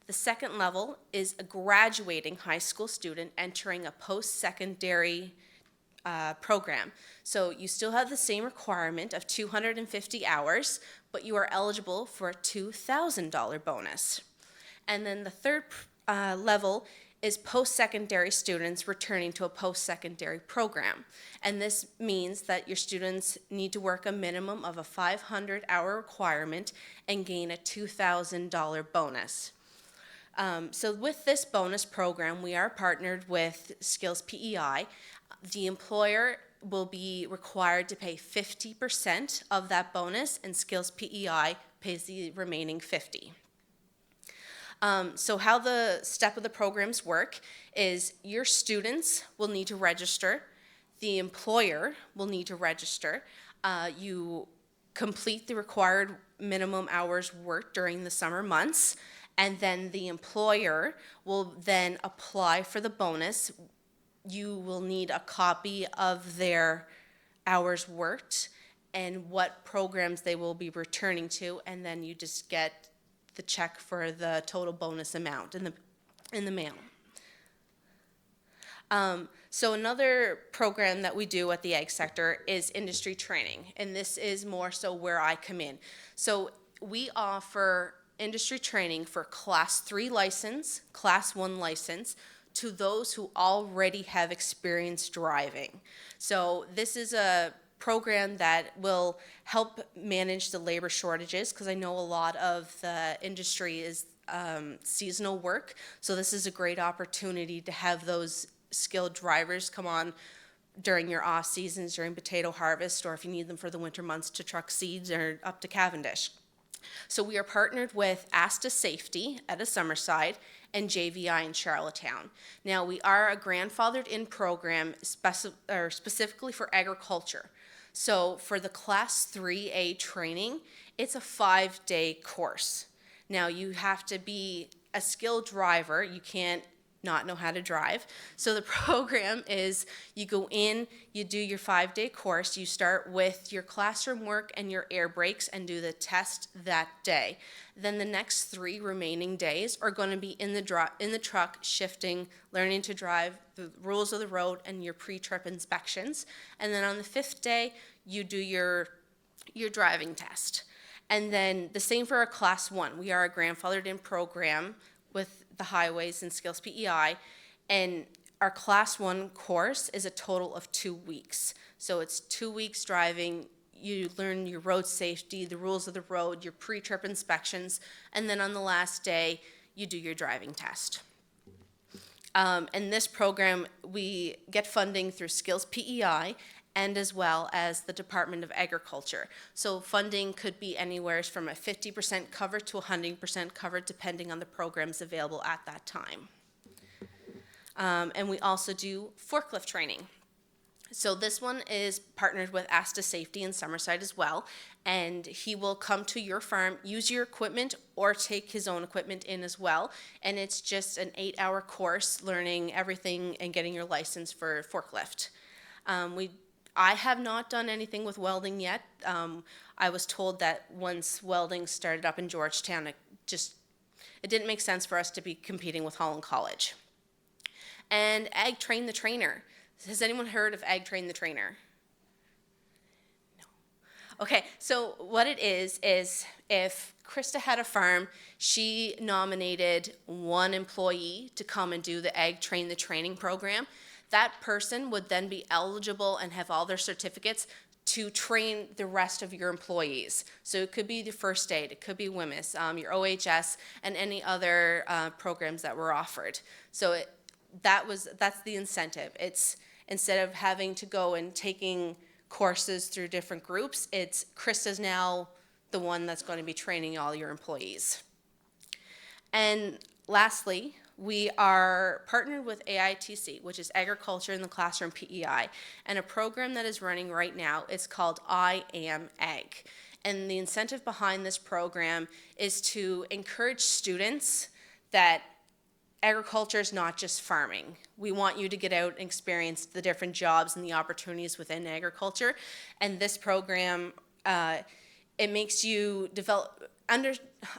The second level is a graduating high school student entering a post-secondary program. So you still have the same requirement of 250 hours, but you are eligible for a $2,000 bonus. And then the third level is post-secondary students returning to a post-secondary program. And this means that your students need to work a minimum of a 500-hour requirement and gain a $2,000 bonus. So with this bonus program, we are partnered with Skills PEI. The employer will be required to pay 50% of that bonus, and Skills PEI pays the remaining 50%. So how the step of the programs work is your students will need to register, the employer will need to register, you complete the required minimum hours worked during the summer months, and then the employer will then apply for the bonus. You will need a copy of their hours worked and what programs they will be returning to, and then you just get the check for the total bonus amount in the mail. So another program that we do at the ag sector is industry training, and this is more so where I come in. So we offer industry training for Class 3 license, Class 1 license, to those who already have experience driving. So this is a program that will help manage the labor shortages, because I know a lot of the industry is seasonal work. So this is a great opportunity to have those skilled drivers come on during your off seasons, during potato harvest, or if you need them for the winter months to truck seeds or up to Cavendish. So we are partnered with ASTA Safety at a Summerside and JVI in Charlottetown. Now, we are a grandfathered in program specifically for agriculture. So for the Class 3A training, it's a 5-day course. Now, you have to be a skilled driver. You can't not know how to drive. So the program is you go in, you do your 5-day course, you start with your classroom work and your air brakes and do the test that day. Then the next 3 remaining days are going to be in the truck, shifting, learning to drive, the rules of the road, and your pre-trip inspections. And then on the 5th day, you do your driving test. And then the same for our Class 1. We are a grandfathered in program with the highways and Skills PEI, and our Class 1 course is a total of 2 weeks. So it's 2 weeks driving, you learn your road safety, the rules of the road, your pre-trip inspections, and then on the last day, you do your driving test. In this program, we get funding through Skills PEI and as well as the Department of Agriculture. So funding could be anywhere from a 50% cover to 100% cover, depending on the programs available at that time. And we also do forklift training. So this one is partnered with ASTA Safety in Summerside as well, and he will come to your farm, use your equipment, or take his own equipment in as well. And it's just an 8-hour course learning everything and getting your license for forklift. I have not done anything with welding yet. I was told that once welding started up in Georgetown, it didn't make sense for us to be competing with Holland College. And Ag Train the Trainer. Has anyone heard of Ag Train the Trainer? No. Okay, so what it is if Krista had a farm, she nominated one employee to come and do the Ag Train the Training program. That person would then be eligible and have all their certificates to train the rest of your employees. So it could be the first aid, it could be WMIS, your OHS, and any other programs that were offered. So that's the incentive. It's instead of having to go and taking courses through different groups, it's Krista's now the one that's going to be training all your employees. And lastly, we are partnered with AITC, which is Agriculture in the Classroom PEI, and a program that is running right now is called I Am Ag. And the incentive behind this program is to encourage students that agriculture is not just farming. We want you to get out and experience the different jobs and the opportunities within agriculture. And this program, it makes you develop,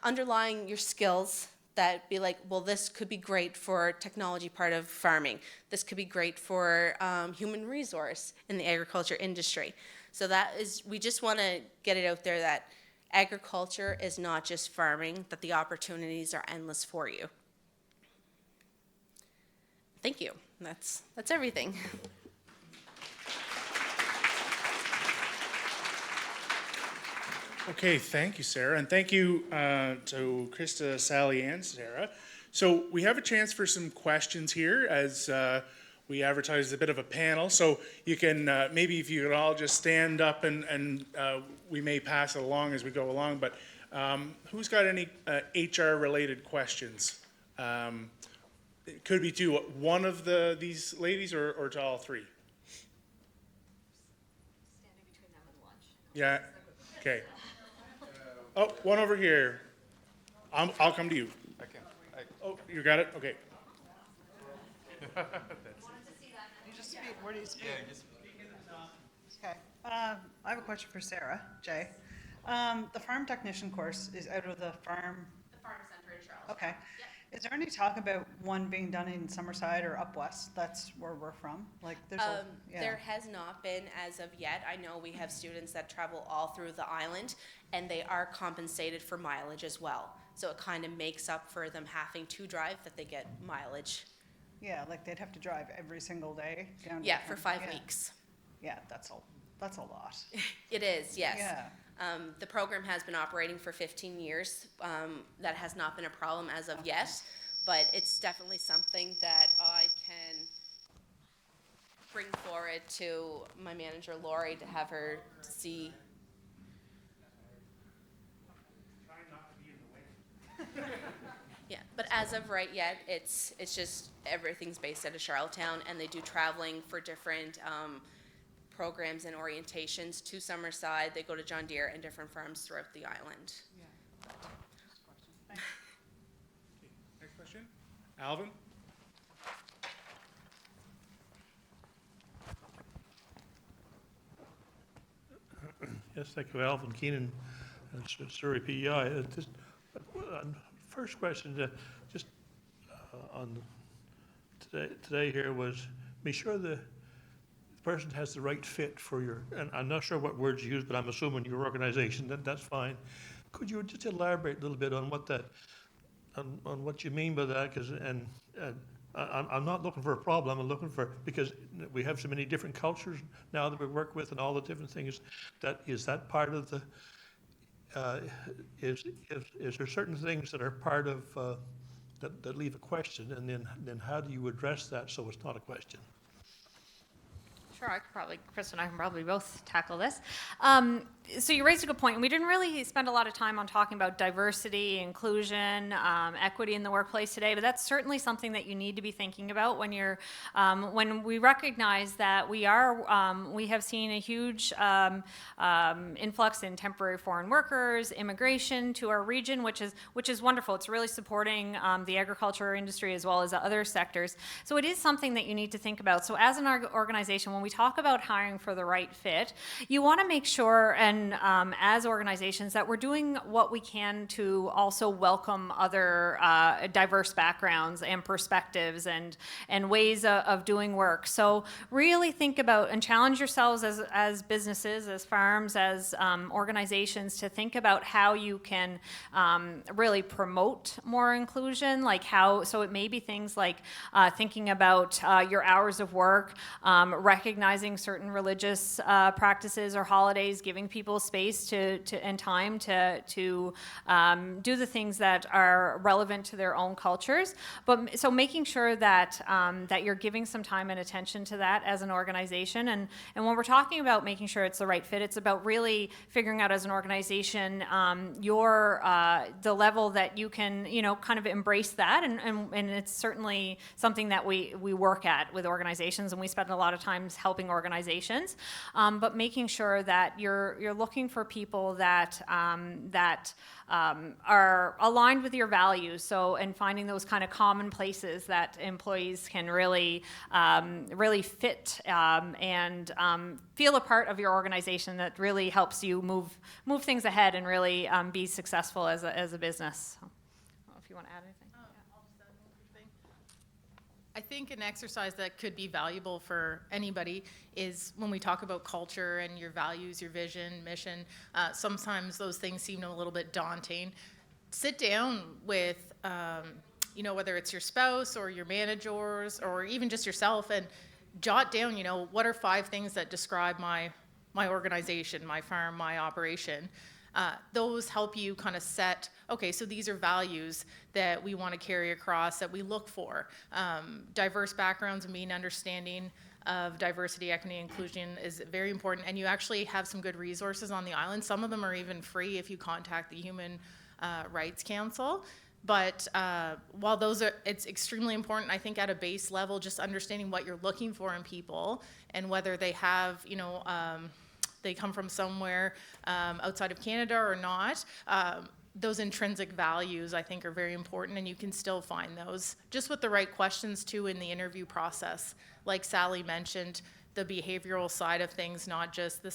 underlying your skills that be like, well, this could be great for technology part of farming. This could be great for human resource in the agriculture industry. So that is, we just want to get it out there that agriculture is not just farming, that the opportunities are endless for you. Thank you. That's everything. Okay, thank you, Sarah, and thank you to Krista, Sally, and Sarah. So we have a chance for some questions here as we advertised a bit of a panel. So you can, maybe if you could all just stand up and we may pass it along as we go along, but who's got any HR-related questions? It could be to one of these ladies or to all three? Standing between them and lunch. Yeah, okay. Oh, one over here. I'll come to you. Oh, you got it? Okay. You just speak, where do you speak? Okay, I have a question for Sarah, Jay. The farm technician course is out of the farm, The farm center in Charlotte. okay. Is there any talk about one being done in Summerside or up west? That's where we're from, like, there's a, yeah. There has not been as of yet. I know we have students that travel all through the island, and they are compensated for mileage as well. So it kind of makes up for them having to drive, that they get mileage. Yeah, like they'd have to drive every single day down. to Yeah, for different- 5 yeah. weeks. Yeah, that's a lot. It is, yes. Yeah. The program has been operating for 15 years. That has not been a problem as of yet, but it's definitely something that I can bring forward to my manager, Lori, to have her see. Yeah, but as of right yet, it's just everything's based out of Charlottetown, and they do traveling for different programs and orientations to Summerside. They go to John Deere and different farms throughout the island. Next question. Alvin? Yes, thank you, Alvin Keenan, Surrey PEI. First question, just on today here was, be sure the person has the right fit for your, and I'm not sure what words you use, but I'm assuming your organization, that's fine. Could you just elaborate a little bit on what that, on what you mean by that? Because, I'm not looking for a problem, I'm looking for, because we have so many different cultures now that we work with and all the different things, is that part of the, is there certain things that are part of, that leave a question, and then how do you address that so it's not a question? Sure, I could probably, Chris and I can probably both tackle this. So you raised a good point, and we didn't really spend a lot of time on talking about diversity, inclusion, equity in the workplace today, but that's certainly something that you need to be thinking about when you're, when we recognize that we have seen a huge influx in temporary foreign workers, immigration to our region, which is wonderful. It's really supporting the agriculture industry as well as other sectors. So it is something that you need to think about. So as an organization, when we talk about hiring for the right fit, you want to make sure, and as organizations, that we're doing what we can to also welcome other diverse backgrounds and perspectives and ways of doing work. So really think about and challenge yourselves as businesses, as farms, as organizations, to think about how you can really promote more inclusion, like how, so it may be things like thinking about your hours of work, recognizing certain religious practices or holidays, giving people space and time to do the things that are relevant to their own cultures. But so making sure that that you're giving some time and attention to that as an organization. And when we're talking about making sure it's the right fit, it's about really figuring out as an organization the level that you can, kind of embrace that. And it's certainly something that we work at with organizations, and we spend a lot of time helping organizations. But making sure that you're looking for people that are aligned with your values. So, and finding those kind of common places that employees can really fit and feel a part of your organization, that really helps you move things ahead and really be successful as a business. So, I don't know if you want to add anything. I think an exercise that could be valuable for anybody is when we talk about culture and your values, your vision, mission, sometimes those things seem a little bit daunting. Sit down with, you know, whether it's your spouse or your managers or even just yourself, and jot down, you know, what are 5 things that describe my organization, my farm, my operation. Those help you kind of set, okay, so these are values that we want to carry across, that we look for. Diverse backgrounds and mean understanding of diversity, equity, inclusion is very important, and you actually have some good resources on the island. Some of them are even free if you contact the Human Rights Council. But while those are, it's extremely important, I think at a base level, just understanding what you're looking for in people and whether they have, you know, they come from somewhere outside of Canada or not. Those intrinsic values, I think, are very important, and you can still find those just with the right questions too in the interview process. Like Sally mentioned, the behavioral side of things, not just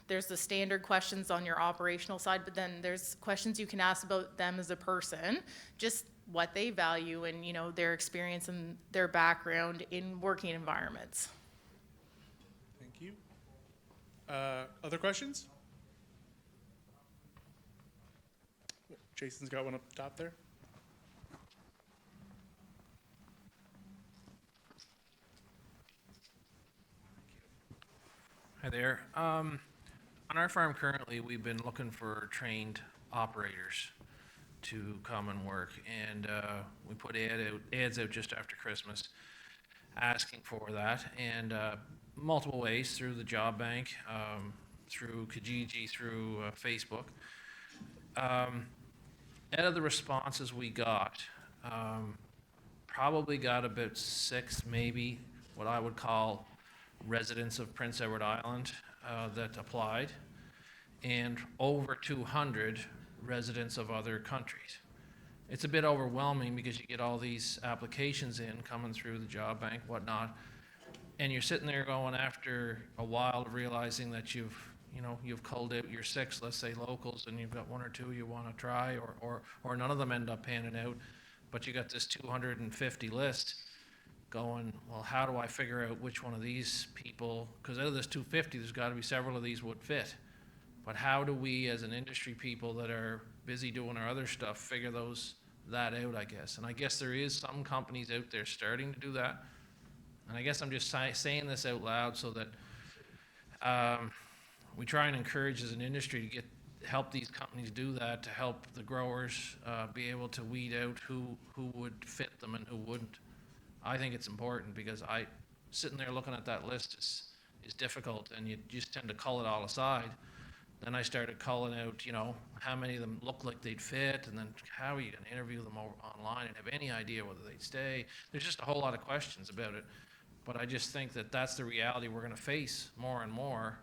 there's the standard questions on your operational side, but then there's questions you can ask about them as a person, just what they value and, you know, their experience and their background in working environments. Thank you. Other questions? Jason's got one up the top there. Hi there. On our farm currently, we've been looking for trained operators to come and work, and we put ads out just after Christmas asking for that, and multiple ways through the job bank, through Kijiji, through Facebook. Out of the responses we got, probably got about 6, maybe what I would call residents of Prince Edward Island that applied, and over 200 residents of other countries. It's a bit overwhelming because you get all these applications in coming through the job bank, whatnot, and you're sitting there going after a while of realizing that you've culled out your 6, let's say locals, and you've got 1 or 2 you want to try, or none of them end up panning out, but you got this 250 list going, well, how do I figure out which one of these people, because out of this 250, there's got to be several of these would fit. But how do we, as an industry people that are busy doing our other stuff, figure that out, I guess? And I guess there is some companies out there starting to do that. And I guess I'm just saying this out loud so that we try and encourage as an industry to help these companies do that, to help the growers be able to weed out who would fit them and who wouldn't. I think it's important because sitting there looking at that list is difficult, and you just tend to cull it all aside. Then I started culling out, you know, how many of them look like they'd fit, and then how are you going to interview them online and have any idea whether they'd stay? There's just a whole lot of questions about it. But I just think that that's the reality we're going to face more and more.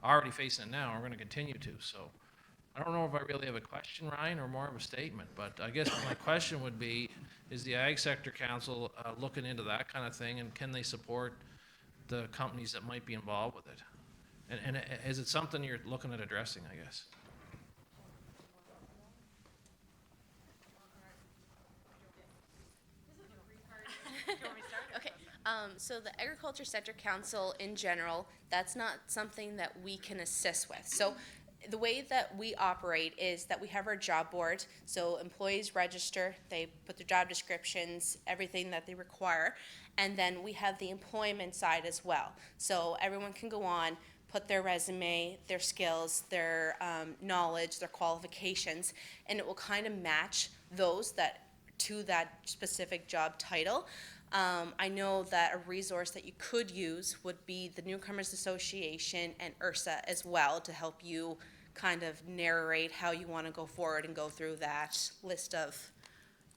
Already facing it now, and we're going to continue to. So I don't know if I really have a question, Ryan, or more of a statement, but I guess my question would be, is the Ag Sector Council looking into that kind of thing, and can they support the companies that might be involved with it? And is it something you're looking at addressing, I guess? Okay, so the Agriculture Sector Council in general, that's not something that we can assist with. So the way that we operate is that we have our job board, so employees register, they put their job descriptions, everything that they require, and then we have the employment side as well. So everyone can go on, put their resume, their skills, their knowledge, their qualifications, and it will kind of match those to that specific job title. I know that a resource that you could use would be the Newcomers Association and IRSA as well, to help you kind of narrate how you want to go forward and go through that list of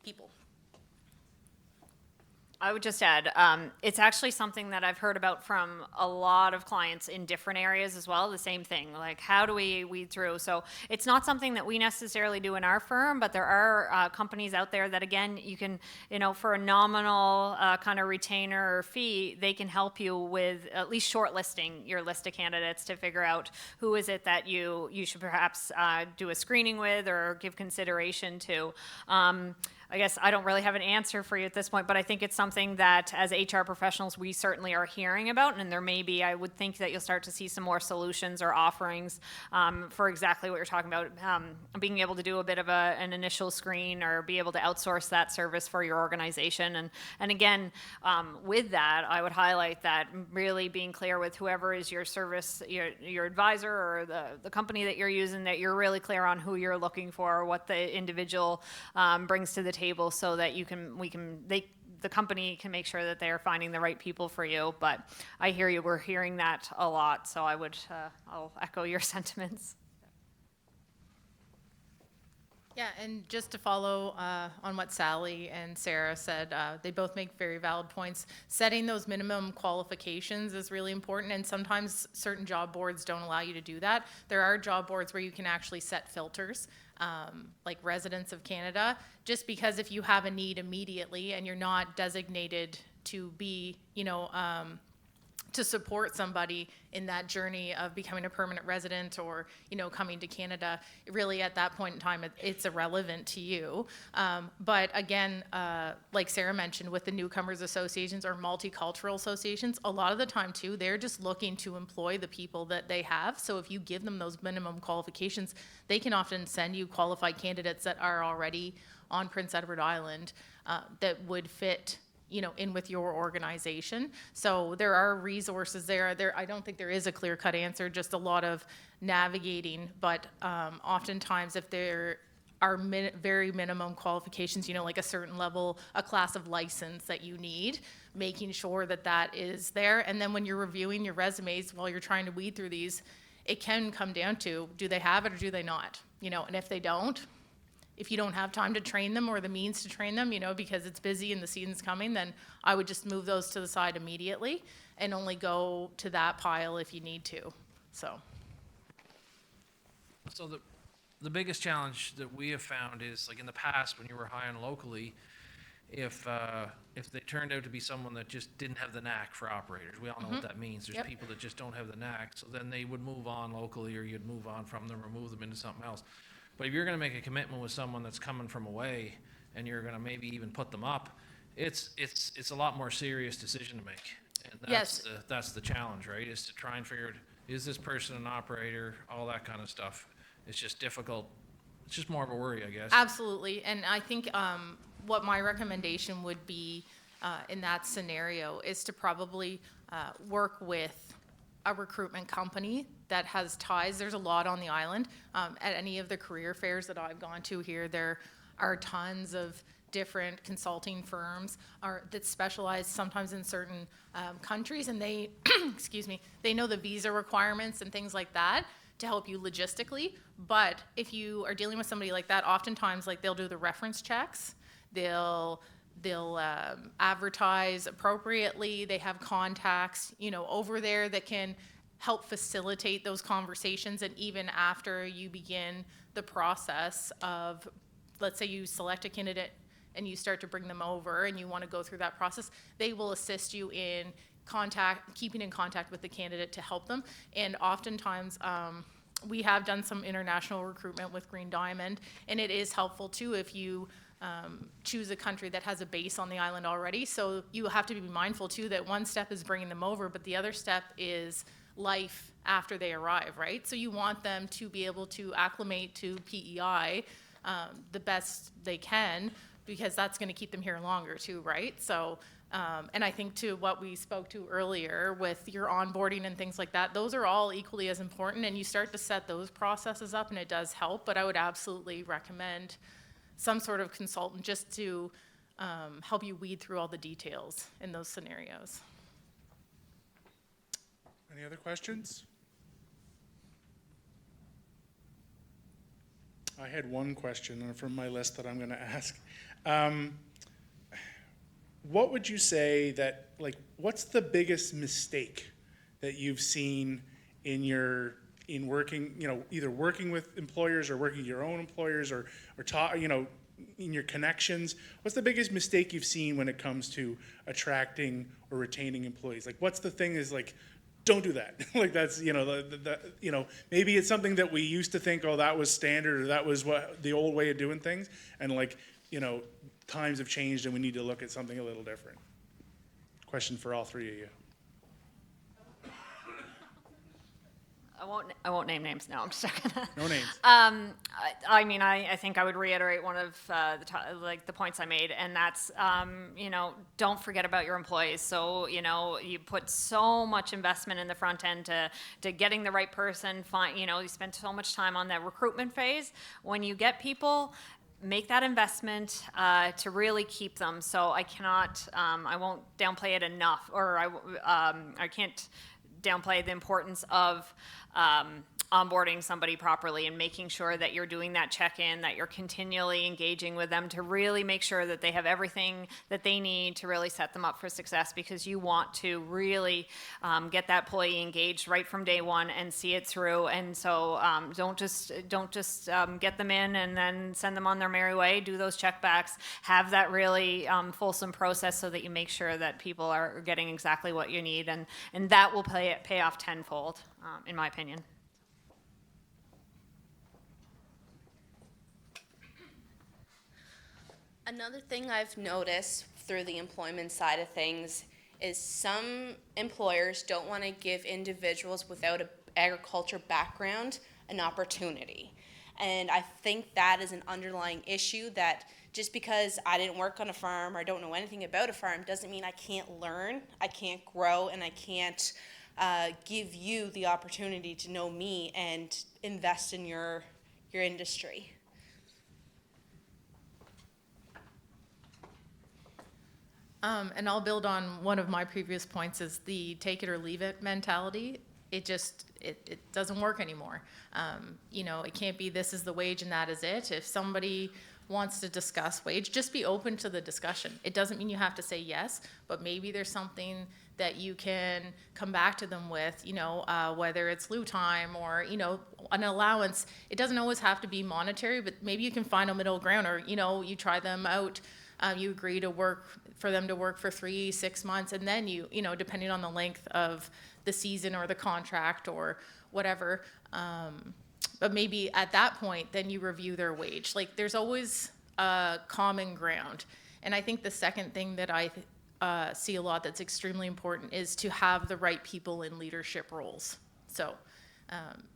people. I would just add, it's actually something that I've heard about from a lot of clients in different areas as well, the same thing, like how do we weed through? So it's not something that we necessarily do in our firm, but there are companies out there that, again, you can, you know, for a nominal kind of retainer or fee, they can help you with at least shortlisting your list of candidates to figure out who is it that you should perhaps do a screening with or give consideration to. I guess I don't really have an answer for you at this point, but I think it's something that as HR professionals, we certainly are hearing about. And there may be, I would think that you'll start to see some more solutions or offerings for exactly what you're talking about, being able to do a bit of an initial screen or be able to outsource that service for your organization. And again, with that, I would highlight that really being clear with whoever is your service, your advisor or the company that you're using, that you're really clear on who you're looking for, what the individual brings to the table, so that the company can make sure that they are finding the right people for you. But I hear you, we're hearing that a lot, so I'll echo your sentiments. Yeah, and just to follow on what Sally and Sarah said, they both make very valid points. Setting those minimum qualifications is really important, and sometimes certain job boards don't allow you to do that. There are job boards where you can actually set filters, like residents of Canada, just because if you have a need immediately and you're not designated to be, to support somebody in that journey of becoming a permanent resident or, coming to Canada, really at that point in time, it's irrelevant to you. But again, like Sarah mentioned, with the newcomers associations or multicultural associations, a lot of the time too, they're just looking to employ the people that they have. So if you give them those minimum qualifications, they can often send you qualified candidates that are already on Prince Edward Island that would fit in with your organization. So there are resources there. I don't think there is a clear-cut answer, just a lot of navigating. But oftentimes, if there are very minimum qualifications, like a certain level, a class of license that you need, making sure that that is there. And then when you're reviewing your resumes while you're trying to weed through these, it can come down to, do they have it or do they not? And if they don't, if you don't have time to train them or the means to train them, because it's busy and the season's coming, then I would just move those to the side immediately and only go to that pile if you need to. So the biggest challenge that we have found is, like in the past when you were hiring locally, if they turned out to be someone that just didn't have the knack for operators, we all know what that means. There's Yep. people that just don't have the knack, so then they would move on locally, or you'd move on from them or move them into something else. But if you're going to make a commitment with someone that's coming from away, and you're going to maybe even put them up, it's a lot more serious decision to make. And that's the challenge, right? Is to try and figure out, is this person an operator? All that kind of stuff. It's just difficult. It's just more of a worry, I guess. absolutely. And I think what my recommendation would be in that scenario is to probably work with a recruitment company that has ties. There's a lot on the island. At any of the career fairs that I've gone to here, there are tons of different consulting firms that specialize sometimes in certain countries, and they, excuse me, they know the visa requirements and things like that to help you logistically. But if you are dealing with somebody like that, oftentimes they'll do the reference checks. They'll advertise appropriately. They have contacts, over there that can help facilitate those conversations. And even after you begin the process of, let's say you select a candidate and you start to bring them over and you want to go through that process, they will assist you in keeping in contact with the candidate to help them. And oftentimes, we have done some international recruitment with Green Diamond, and it is helpful too if you choose a country that has a base on the island already. So you have to be mindful too that one step is bringing them over, but the other step is life after they arrive, right? So you want them to be able to acclimate to PEI the best they can, because that's going to keep them here longer too, right? So, and I think to what we spoke to earlier with your onboarding and things like that, those are all equally as important, and you start to set those processes up and it does help. But I would absolutely recommend some sort of consultant just to help you weed through all the details in those scenarios. Any other questions? I had one question from my list that I'm going to ask. What would you say that, what's the biggest mistake that you've seen in working, either working with employers or working with your own employers or in your connections? What's the biggest mistake you've seen when it comes to attracting or retaining employees? What's the thing is don't do that. That's, maybe it's something that we used to think, oh, that was standard or that was what the old way of doing things. And times have changed and we need to look at something a little different. Question for all three of you. I won't name names, no, I'm just joking. No names. I mean, I think I would reiterate one of the points I made, and that's, don't forget about your employees. So, you put so much investment in the front end to getting the right person, you spend so much time on that recruitment phase. When you get people, make that investment to really keep them. So I won't downplay it enough, or I can't downplay the importance of onboarding somebody properly and making sure that you're doing that check-in, that you're continually engaging with them to really make sure that they have everything that they need to really set them up for success, because you want to really get that employee engaged right from day one and see it through. And so don't just get them in and then send them on their merry way. Do those checkbacks, have that really fulsome process so that you make sure that people are getting exactly what you need, and that will pay off tenfold, in my opinion. Another thing I've noticed through the employment side of things is some employers don't want to give individuals without an agriculture background an opportunity. And I think that is an underlying issue, that just because I didn't work on a farm or I don't know anything about a farm doesn't mean I can't learn, I can't grow, and I can't give you the opportunity to know me and invest in your industry. And I'll build on one of my previous points, is the take it or leave it mentality. It doesn't work anymore. It can't be this is the wage and that is it. If somebody wants to discuss wage, just be open to the discussion. It doesn't mean you have to say yes, but maybe there's something that you can come back to them with, whether it's loo time or, an allowance. It doesn't always have to be monetary, but maybe you can find a middle ground, or, you try them out. You agree to work for them to work for 3-6 months, and then you depending on the length of the season or the contract or whatever, but maybe at that point then you review their wage. Like, there's always a common ground. And I think the second thing that I see a lot that's extremely important is to have the right people in leadership roles. So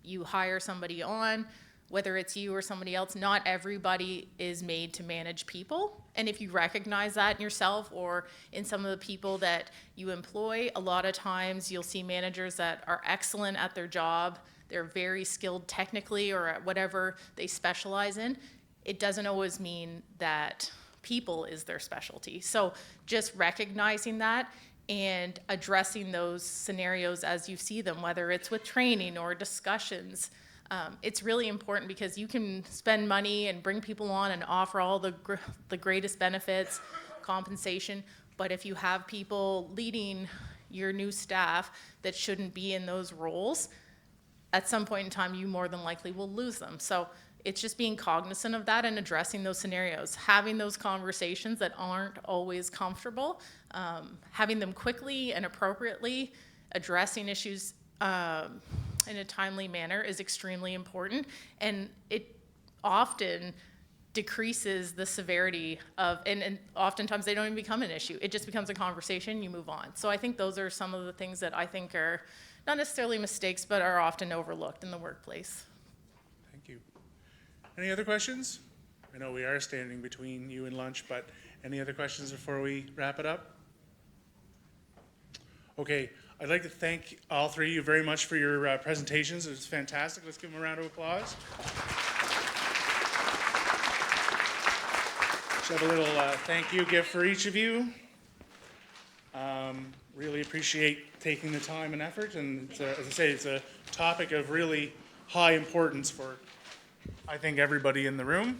you hire somebody on, whether it's you or somebody else, not everybody is made to manage people. And if you recognize that in yourself or in some of the people that you employ, a lot of times you'll see managers that are excellent at their job. They're very skilled technically or at whatever they specialize in. It doesn't always mean that people is their specialty. So just recognizing that and addressing those scenarios as you see them, whether it's with training or discussions. It's really important, because you can spend money and bring people on and offer all the greatest benefits, compensation, but if you have people leading your new staff that shouldn't be in those roles, at some point in time you more than likely will lose them. So it's just being cognizant of that and addressing those scenarios, having those conversations that aren't always comfortable, having them quickly and appropriately, addressing issues in a timely manner is extremely important, and it often decreases the severity of, and oftentimes they don't even become an issue. It just becomes a conversation, you move on. So I think those are some of the things that I think are not necessarily mistakes, but are often overlooked in the workplace. Thank you. Any other questions? I know we are standing between you and lunch, but any other questions before we wrap it up? Okay. I'd like to thank all three of you very much for your presentations. It was fantastic. Let's give them a round of applause. Should have a little thank you gift for each of you. Really appreciate taking the time and effort. And as I say, it's a topic of really high importance for, I think, everybody in the room.